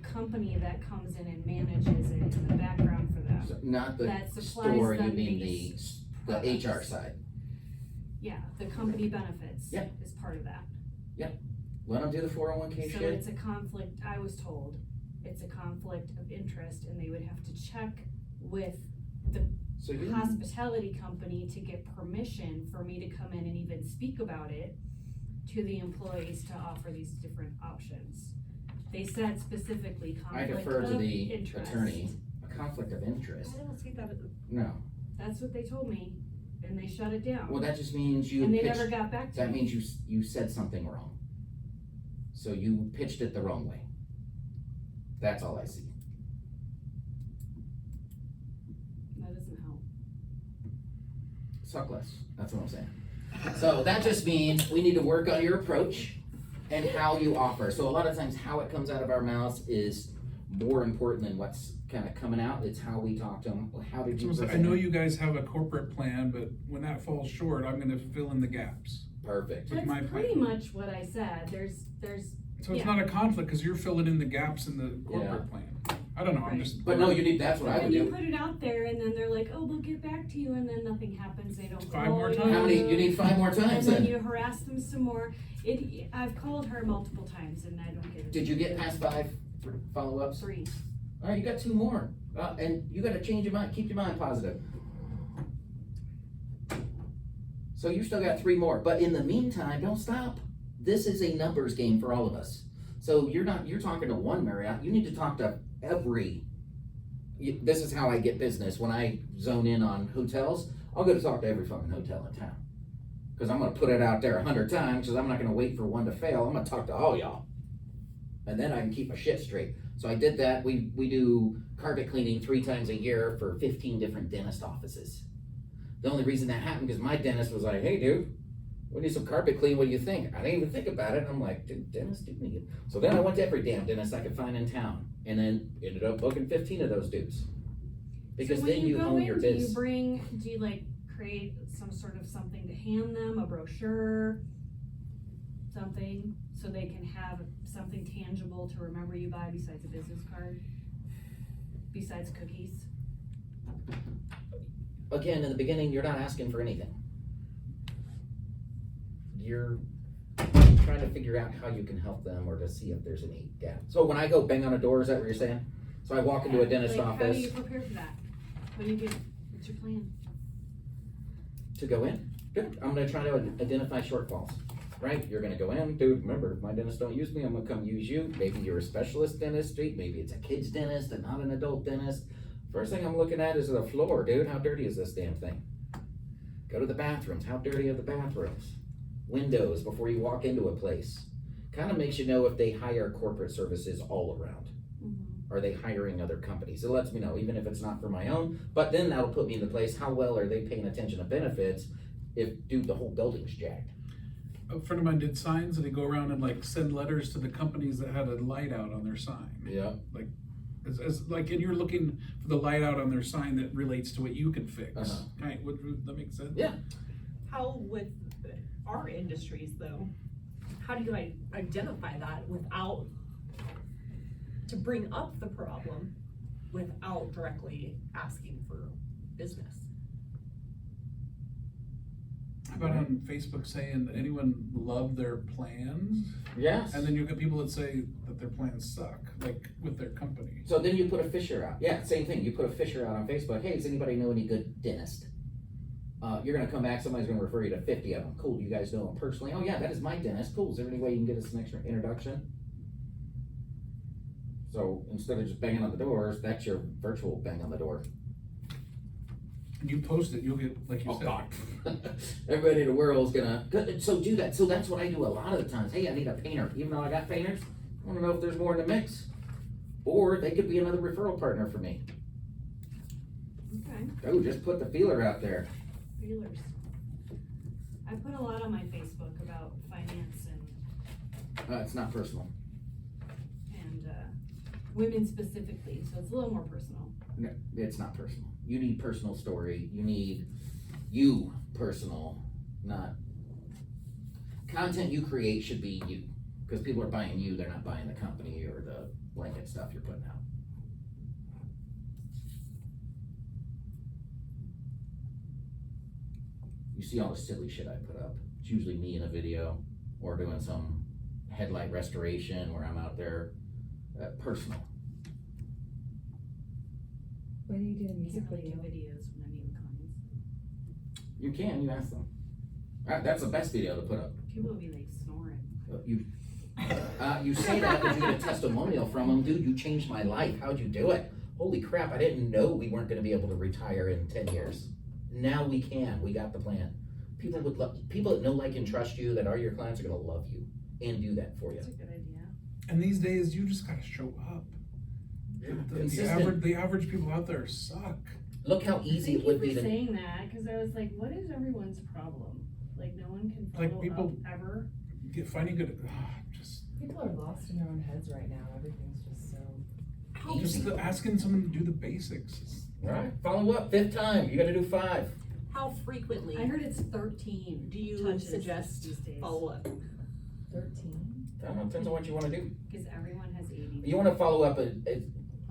company that comes in and manages it in the background for them. So not the That supplies store, you them mean these the HR products. side. Yeah, the company benefits Yeah. is part of that. Let them do the 401k So shit. it's a conflict, I was told, it's a conflict of interest and they would have to check with So you hospitality company to get permission for me to come in and even speak about it to the employees to offer these different options. They said specifically I conflict defer to of the interest. attorney. A conflict of interest? I don't see that. No. That's what they told me, and they shut it down. Well, that just means you And they pitched. never got back to That me. means you said something wrong. So you pitched it the wrong way. That's all I see. That doesn't help. Suck less, that's what I'm saying. So that just means we need to work on your approach and how you offer. So a lot of times how it comes out of our mouths is more important than what's kind of coming out. It's how we talk to them. How did you So I present know it? you guys have a corporate plan, but when that falls short, I'm gonna fill in the gaps. Perfect. with my That's plan. pretty much what I said. There's, So it's Yeah. not a conflict, cause you're filling in the gaps in the Yeah. corporate plan. I don't know, I'm Right. just. But no, that's what I and would you do. put it out there and then they're like, oh, we'll get back to you, and then nothing happens, they don't 5 call more you. times? How many, you need 5 more And times then then? you harass them some more. I've called her multiple times and I don't get it. Did you get past 5 follow-ups? 3. All right, you got 2 more. And you gotta change your mind, keep your mind positive. So you still got 3 more, but in the meantime, don't stop. This is a numbers game for all of us. So you're talking to one Marriott, you need to talk to every, this is how I get business. When I zone in on hotels, I'll go to talk to every fucking hotel in town. Cause I'm gonna put it out there 100 times, cause I'm not gonna wait for one to fail. I'm gonna talk to all y'all. And then I can keep my shit straight. So I did that. We do carpet cleaning 3 times a year for 15 different dentist offices. The only reason that happened because my dentist was like, hey dude, we need some carpet clean, what do you think? I didn't even think about it. I'm like, dude, dentist, do me. So then I went to every damn dentist I could find in town, and then ended up booking 15 of those dudes. Because So then when you go own in, your do biz. do you like create some sort of something to hand them, a brochure, something, so they can have something tangible to remember you by besides a business card? Besides cookies? Again, in the beginning, you're not asking for anything. You're trying to figure out how you can help them or to see if there's any gap. So when I go bang on a door, is that what you're saying? So I walk into a dentist Like, office. how do you prepare for that? What do you do? What's your plan? To go in, good. I'm gonna try to identify shortfalls, right? You're gonna go in, dude, remember, if my dentists don't use me, I'm gonna come use you. Maybe you're a specialist dentistry, maybe it's a kid's dentist and not an adult dentist. First thing I'm looking at is the floor, dude. How dirty is this damn thing? Go to the bathrooms. How dirty are the bathrooms? Windows before you walk into a place. Kind of makes you know if they hire corporate services all around. Are they hiring other companies? It lets me know, even if it's not for my own, but then that'll put me in the place, how well are they paying attention to benefits if, dude, the whole building's jacked? A friend of mine did signs and he'd go around and like send letters to the companies that had a light out on their sign. Yeah. As like, and you're looking for the light out on their sign that relates to what you can fix. Uh-huh. Right, would that make sense? Yeah. How with our industries though, how do you identify that without, to bring up the problem without directly asking for business? How about on Facebook saying, anyone love their plans? Yes. And then you get people that say that their plans suck, like with their company. So then you put a fisher out. Yeah, same thing. You put a fisher out on Facebook. Hey, does anybody know any good dentist? You're gonna come back, somebody's gonna refer you to 50 of them. Cool, you guys know them personally. Oh yeah, that is my dentist. Cool, is there any way you can get us an extra introduction? So instead of just banging on the doors, that's your virtual bang on the door. And you post it, you'll get, like you Oh said. God. Everybody in the world's gonna, so do that. So that's what I do a lot of the times. Hey, I need a painter. Even though I got painters, I wanna know if there's more in the mix. Or they could be another referral partner for me. Okay, Oh, just put the feeler out there. feelers. I put a lot on my Facebook about finance and It's not personal. women specifically, so it's a little more personal. No, it's not personal. You need personal story. You need you personal, not content you create should be you. Because people are buying you, they're not buying the company or the blanket stuff you're putting out. You see all the silly shit I put up. It's usually me in a video or doing some headlight restoration where I'm out there. Personal. When are you doing a I music can't really do video? videos when I meet with clients. You can, you ask them. That's the best video to put up. People will be like snoring. You say that because you get a testimonial from them. Dude, you changed my life. How'd you do it? Holy crap, I didn't know we weren't gonna be able to retire in 10 years. Now we can, we got the plan. People that know, like, and trust you, that are your clients, are gonna love you and do that for you. That's a good idea. And these days, you just gotta show up. Consistent. The average people out there suck. Look how easy it would be Thank you for to, saying that, cause I was like, what is everyone's problem? Like, no one can Like, follow people- up ever? Finding good, just People are lost in their own heads right now. Everything's just so. just asking someone to do the basics. right, follow up, 5th time, you gotta do 5. How frequently I heard it's 13 do you touches suggest these days. follow-up? 13? Depends on what you wanna do. Cause everyone has ADD. You wanna follow up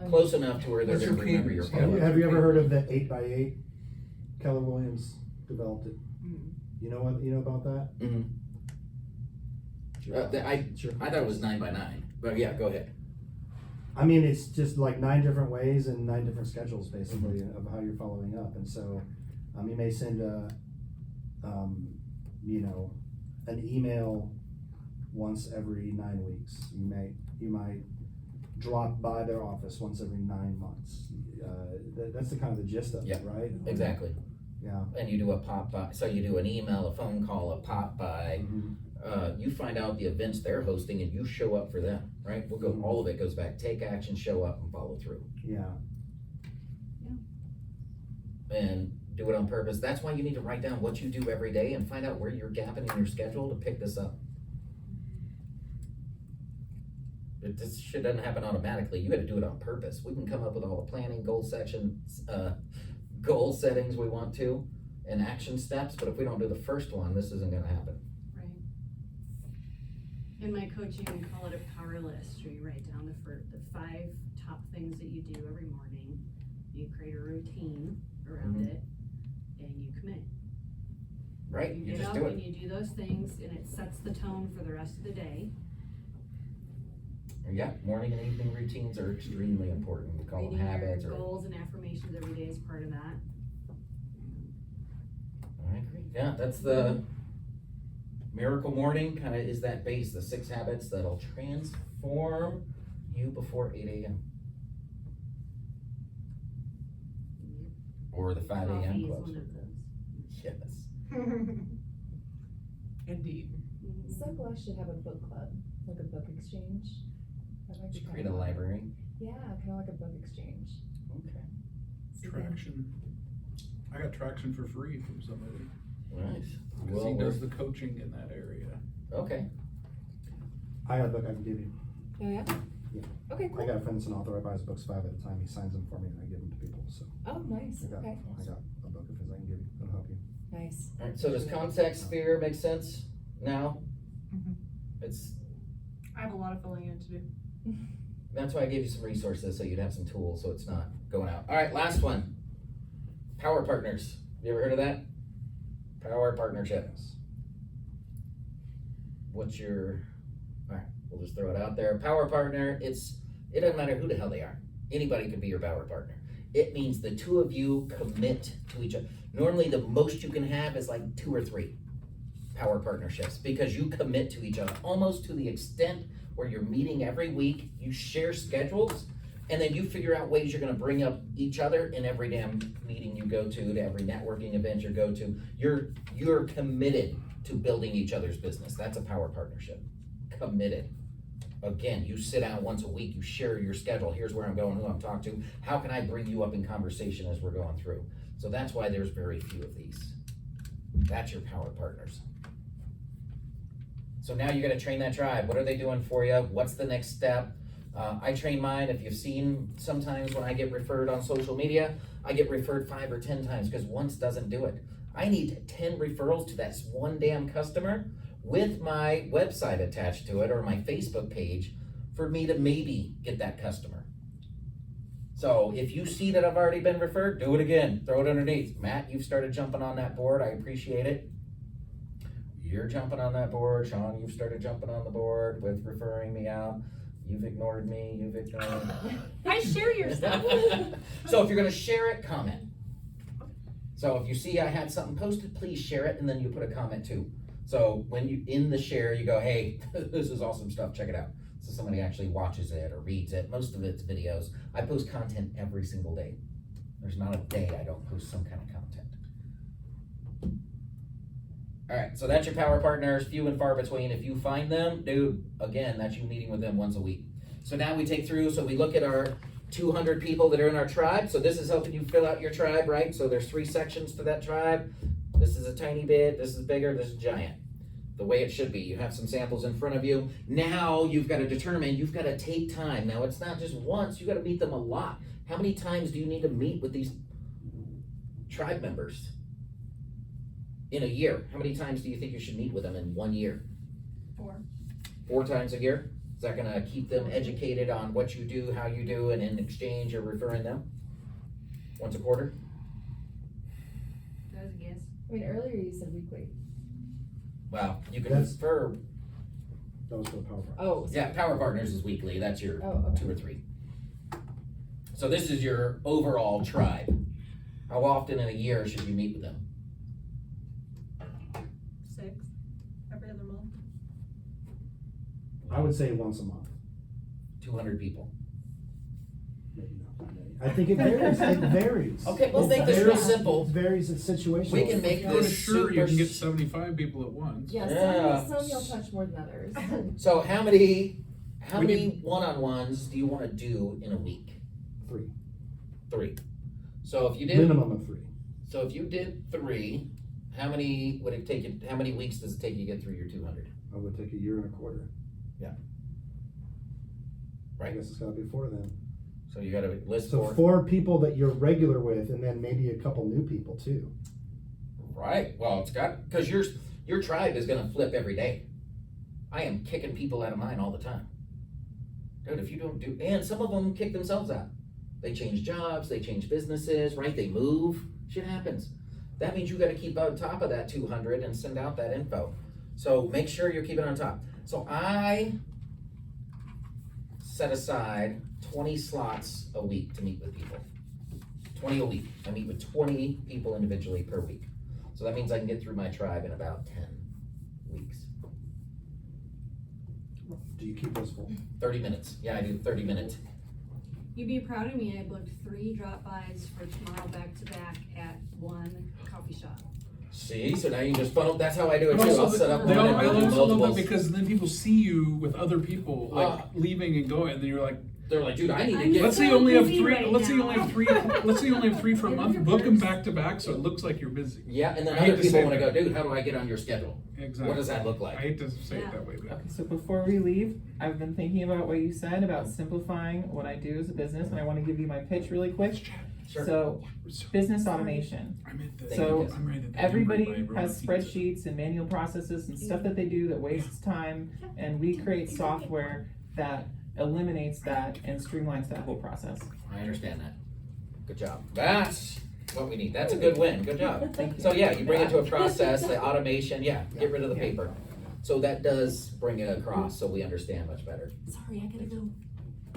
close enough to where they're What's gonna your remember your cadence? follow-up. Have you ever heard of the 8x8? Keller Williams developed it. Mm. You know about that? Mhm. I thought it was 9x9, but yeah, go ahead. I mean, it's just like 9 different ways and 9 different schedules basically of how you're following up. And so, you may send an email once every 9 weeks. You might drop by their office once every 9 months. That's the kind of the gist of it, Yeah. right? Exactly. Yeah. And you do a pop by, so you do an email, a phone call, a pop by. Mhm. You find out the events they're hosting and you show up for them, right? We'll go, all of it goes back, take action, show up and follow through. Yeah. And do it on purpose. That's why you need to write down what you do every day and find out where you're gapping in your schedule to pick this up. This shit doesn't happen automatically. You gotta do it on purpose. We can come up with all the planning, goal sections, goal settings we want to, and action steps, but if we don't do the first one, this isn't gonna happen. Right. In my coaching, we call it a power list, where you write down the 5 top things that you do every morning. You create a routine around Mhm. it, and you commit. Right? You You get just up do and it. you do those things, and it sets the tone for the rest of the day. Yeah, morning and evening routines are extremely important. We call them Reading your habits or. goals and affirmations every day is part of that. I agree. Yeah, that's the miracle morning, kinda is that base, the 6 habits that'll transform you before 8 AM. Or the 5 Coffee AM is clubs. one of those. Yes. Indeed. Sunglass should have a book club, like a book exchange. That might be Should kinda create a fun. library. Yeah, kinda like a book exchange. Okay. So you can- Traction. I got traction for free from somebody, Nice. because Well, he does the coaching in that area. okay. I got a book I can give you. Oh, yeah? Yeah. Okay, I cool. got a friend that's an author. I buy his books 5 at a time. He signs them for me and I give them to people. So Oh, nice, I got okay, a book of his I can give you. That'll help you. nice. Alright, so does context sphere make sense now? Mhm. It's, I have a lot of filling in to do. that's why I gave you some resources, so you'd have some tools, so it's not going out. Alright, last one. Power partners. You ever heard of that? Power partnership. Yes. What's your, alright, we'll just throw it out there. Power partner, it doesn't matter who the hell they are. Anybody can be your power partner. It means the two of you commit to each other. Normally, the most you can have is like 2 or 3 power partnerships, because you commit to each other, almost to the extent where you're meeting every week, you share schedules, and then you figure out ways you're gonna bring up each other in every damn meeting you go to every networking event you go to. You're committed to building each other's business. That's a power partnership. Committed. Again, you sit down once a week, you share your schedule. Here's where I'm going, who I'm talking to. How can I bring you up in conversation as we're going through? So that's why there's very few of these. That's your power partners. So now you gotta train that tribe. What are they doing for you? What's the next step? I train mine. If you've seen, sometimes when I get referred on social media, I get referred 5 or 10 times because once doesn't do it. I need 10 referrals to that one damn customer with my website attached to it or my Facebook page for me to maybe get that customer. So if you see that I've already been referred, do it again. Throw it underneath. Matt, you've started jumping on that board. I appreciate it. You're jumping on that board. Sean, you've started jumping on the board with referring me out. You've ignored me. You've ignored me. I share your stuff. So if you're gonna share it, comment. So if you see I had something posted, please share it, and then you put a comment too. So when you, in the share, you go, hey, this is awesome stuff, check it out. So somebody actually watches it or reads it. Most of it's videos. I post content every single day. There's not a day I don't post some kind of content. All right, so that's your power partners, few and far between. If you find them, dude, again, that's you meeting with them once a week. So now we take through, so we look at our 200 people that are in our tribe. So this is helping you fill out your tribe, right? So there's 3 sections to that tribe. This is a tiny bit, this is bigger, this is giant. The way it should be. You have some samples in front of you. Now you've got to determine, you've got to take time. Now it's not just once, you got to meet them a lot. How many times do you need to meet with these tribe members in a year? How many times do you think you should meet with them in 1 year? 4. 4 times a year? Is that gonna keep them educated on what you do, how you do, and in exchange you're referring them? Once a quarter? That was a guess. I mean, earlier you said weekly. Wow, you can That's- refer, That was for the power partner. Oh, yeah, Power Partners is weekly, that's your Oh, okay. 2 or 3. So this is your overall tribe. How often in a year should you meet with them? 6. Every other month. I would say once a month. 200 people. I think it varies, it varies. Okay, let's It make this real varies- simple. It varies, it's situational. We can make If you go to this Sure, you super. can get 75 people at once. Yeah, Yeah. some you'll touch more than others. So how many We one-on-ones do you wanna do in a week? 3, 3. So if you did, minimum of 3. so if you did 3, how many would it take you, how many weeks does it take you to get through your 200? I would take 1.25 years. I Right. guess it's gotta be 4 then. So you gotta list So 4. 4 people that you're regular with, and then maybe a couple new people too. Right, well, it's got, cause your tribe is gonna flip every day. I am kicking people out of mine all the time. Dude, if you don't do, and some of them kick themselves out. They change jobs, they change businesses, right? They move, shit happens. That means you gotta keep on top of that 200 and send out that info. So make sure you're keeping on top. So I set aside 20 slots a week to meet with people. 20 a week. I meet with 20 people individually per week. So that means I can get through my tribe in about 10 weeks. Do you keep those full? 30 minutes. Yeah, I do 30 minutes. You'd be proud of me, I booked 3 drop-bys for tomorrow back-to-back at one coffee shop. See, so now you just funnel, that's how I do it But too. I'll also, set up they one all, I and do also love that multiples. because then people see you with other people, like Ah. leaving and going, and then you're like, They're like, dude, I need to I'm get. let's so say you only have busy 3. right Let's say you only now. have 3. Let's say you only have 3 for a month. Book them back to back, so it looks like you're busy. Yeah, and then I hate other to people say wanna go, that. dude, how do I get on your schedule? Exactly. What does that look I like? hate to say Yeah. it that way, but Okay, so before we leave, I've been thinking about what you said about simplifying what I do as a business, and I wanna give you my pitch really quick. Sure. So, business automation. I meant that. So, I'm ready to Everybody everybody brought has a pizza. spreadsheets and manual processes and stuff that they do that wastes time, and we create software that eliminates that and streamlines that whole process. I understand that. Good job. That's what we need. That's a good win. Good job. Thank you. So yeah, you bring it to a process, the automation, yeah, get rid of the paper. So that does bring it across, so we understand much better. Sorry, I gotta go.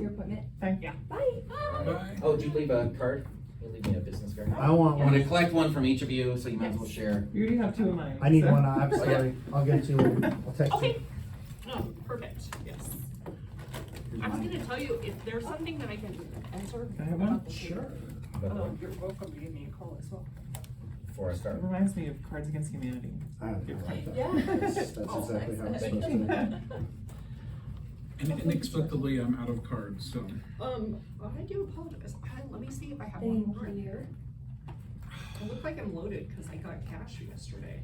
Your appointment. Thank Bye. Bye. Oh, did you leave a card? You leave me a business card? I want I'm gonna one. collect one from each of you, so you might as well share. You already have 2 of mine. I need so- one, I'm sorry. I'll get it to you. I'll text you. Okay. No, perfect, yes. I was gonna tell you, if there's something that I can answer. Can I have one? about the- Sure. You're welcome to give me a call as well. Before I It start. reminds me of Cards Against Humanity. I like that. Yeah. That's exactly how it's supposed to be. And inexplicably, I'm out of cards, so. I do apologize. Let me see if I have one Thank more. you. I look like I'm loaded because I got cash yesterday.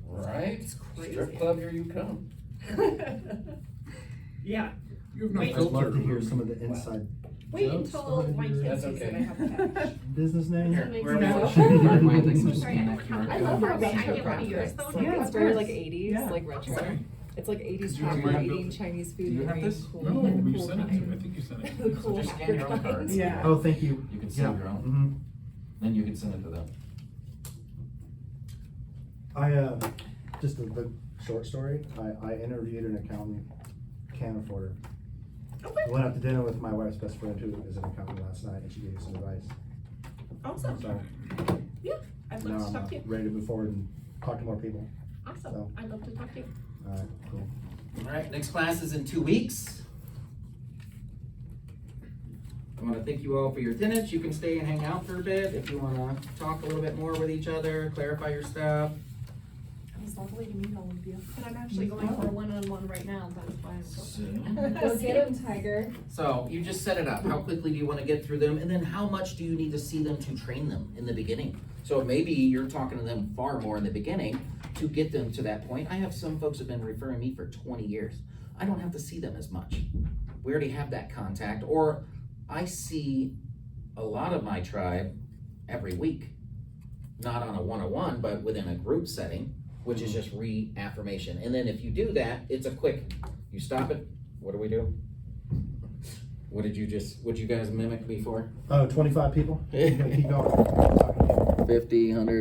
Right? It's crazy. Strip club, here you come. Yeah, You have no Wait. I'd love filter. to hear some of the inside wait jokes until my behind your kid That's sees that okay. I have cash. business name. Here, Makes we're sense. gonna- Sorry, I love how I get one of yours though. Yeah, It's of very course. like 80s, Yeah. like retro. Okay. It's like 80s Do you have travel, mine? eating Chinese food. Do you have very this? Cool, No, like you cool sent it to kind. me. I think you sent it. The cool just scan your own African card. ones. Yeah. Oh, thank you. You can Yeah. send your own, Mhm. then you can send it to them. I, just the short story, I interviewed an accountant, can't afford her. Okay, Went out to dinner with my wife's best friend who is an accountant last night, and she gave me some advice. awesome. So I'd now love to talk to you. I'm ready to move forward and talk to more people. Awesome. So. I'd love to talk to you. Alright, cool. Alright, next class is in 2 weeks. I wanna thank you all for your attendance. You can stay and hang out for a bit if you wanna talk a little bit more with each other, clarify your stuff. It was lovely to meet all of you. But I'm actually going for a one-on-one right now, that's why I'm so. Go get him, Tiger. So you just set it up. How quickly do you want to get through them? And then how much do you need to see them to train them in the beginning? So maybe you're talking to them far more in the beginning to get them to that point. I have some folks who've been referring me for 20 years. I don't have to see them as much. We already have that contact. Or I see a lot of my tribe every week. Not on a one-on-one, but within a group setting, which is just reaffirmation. And then if you do that, it's a quick, you stop it, what do we do? What'd you guys mimic me for? Oh, 25 people? Keep going. 50, 100.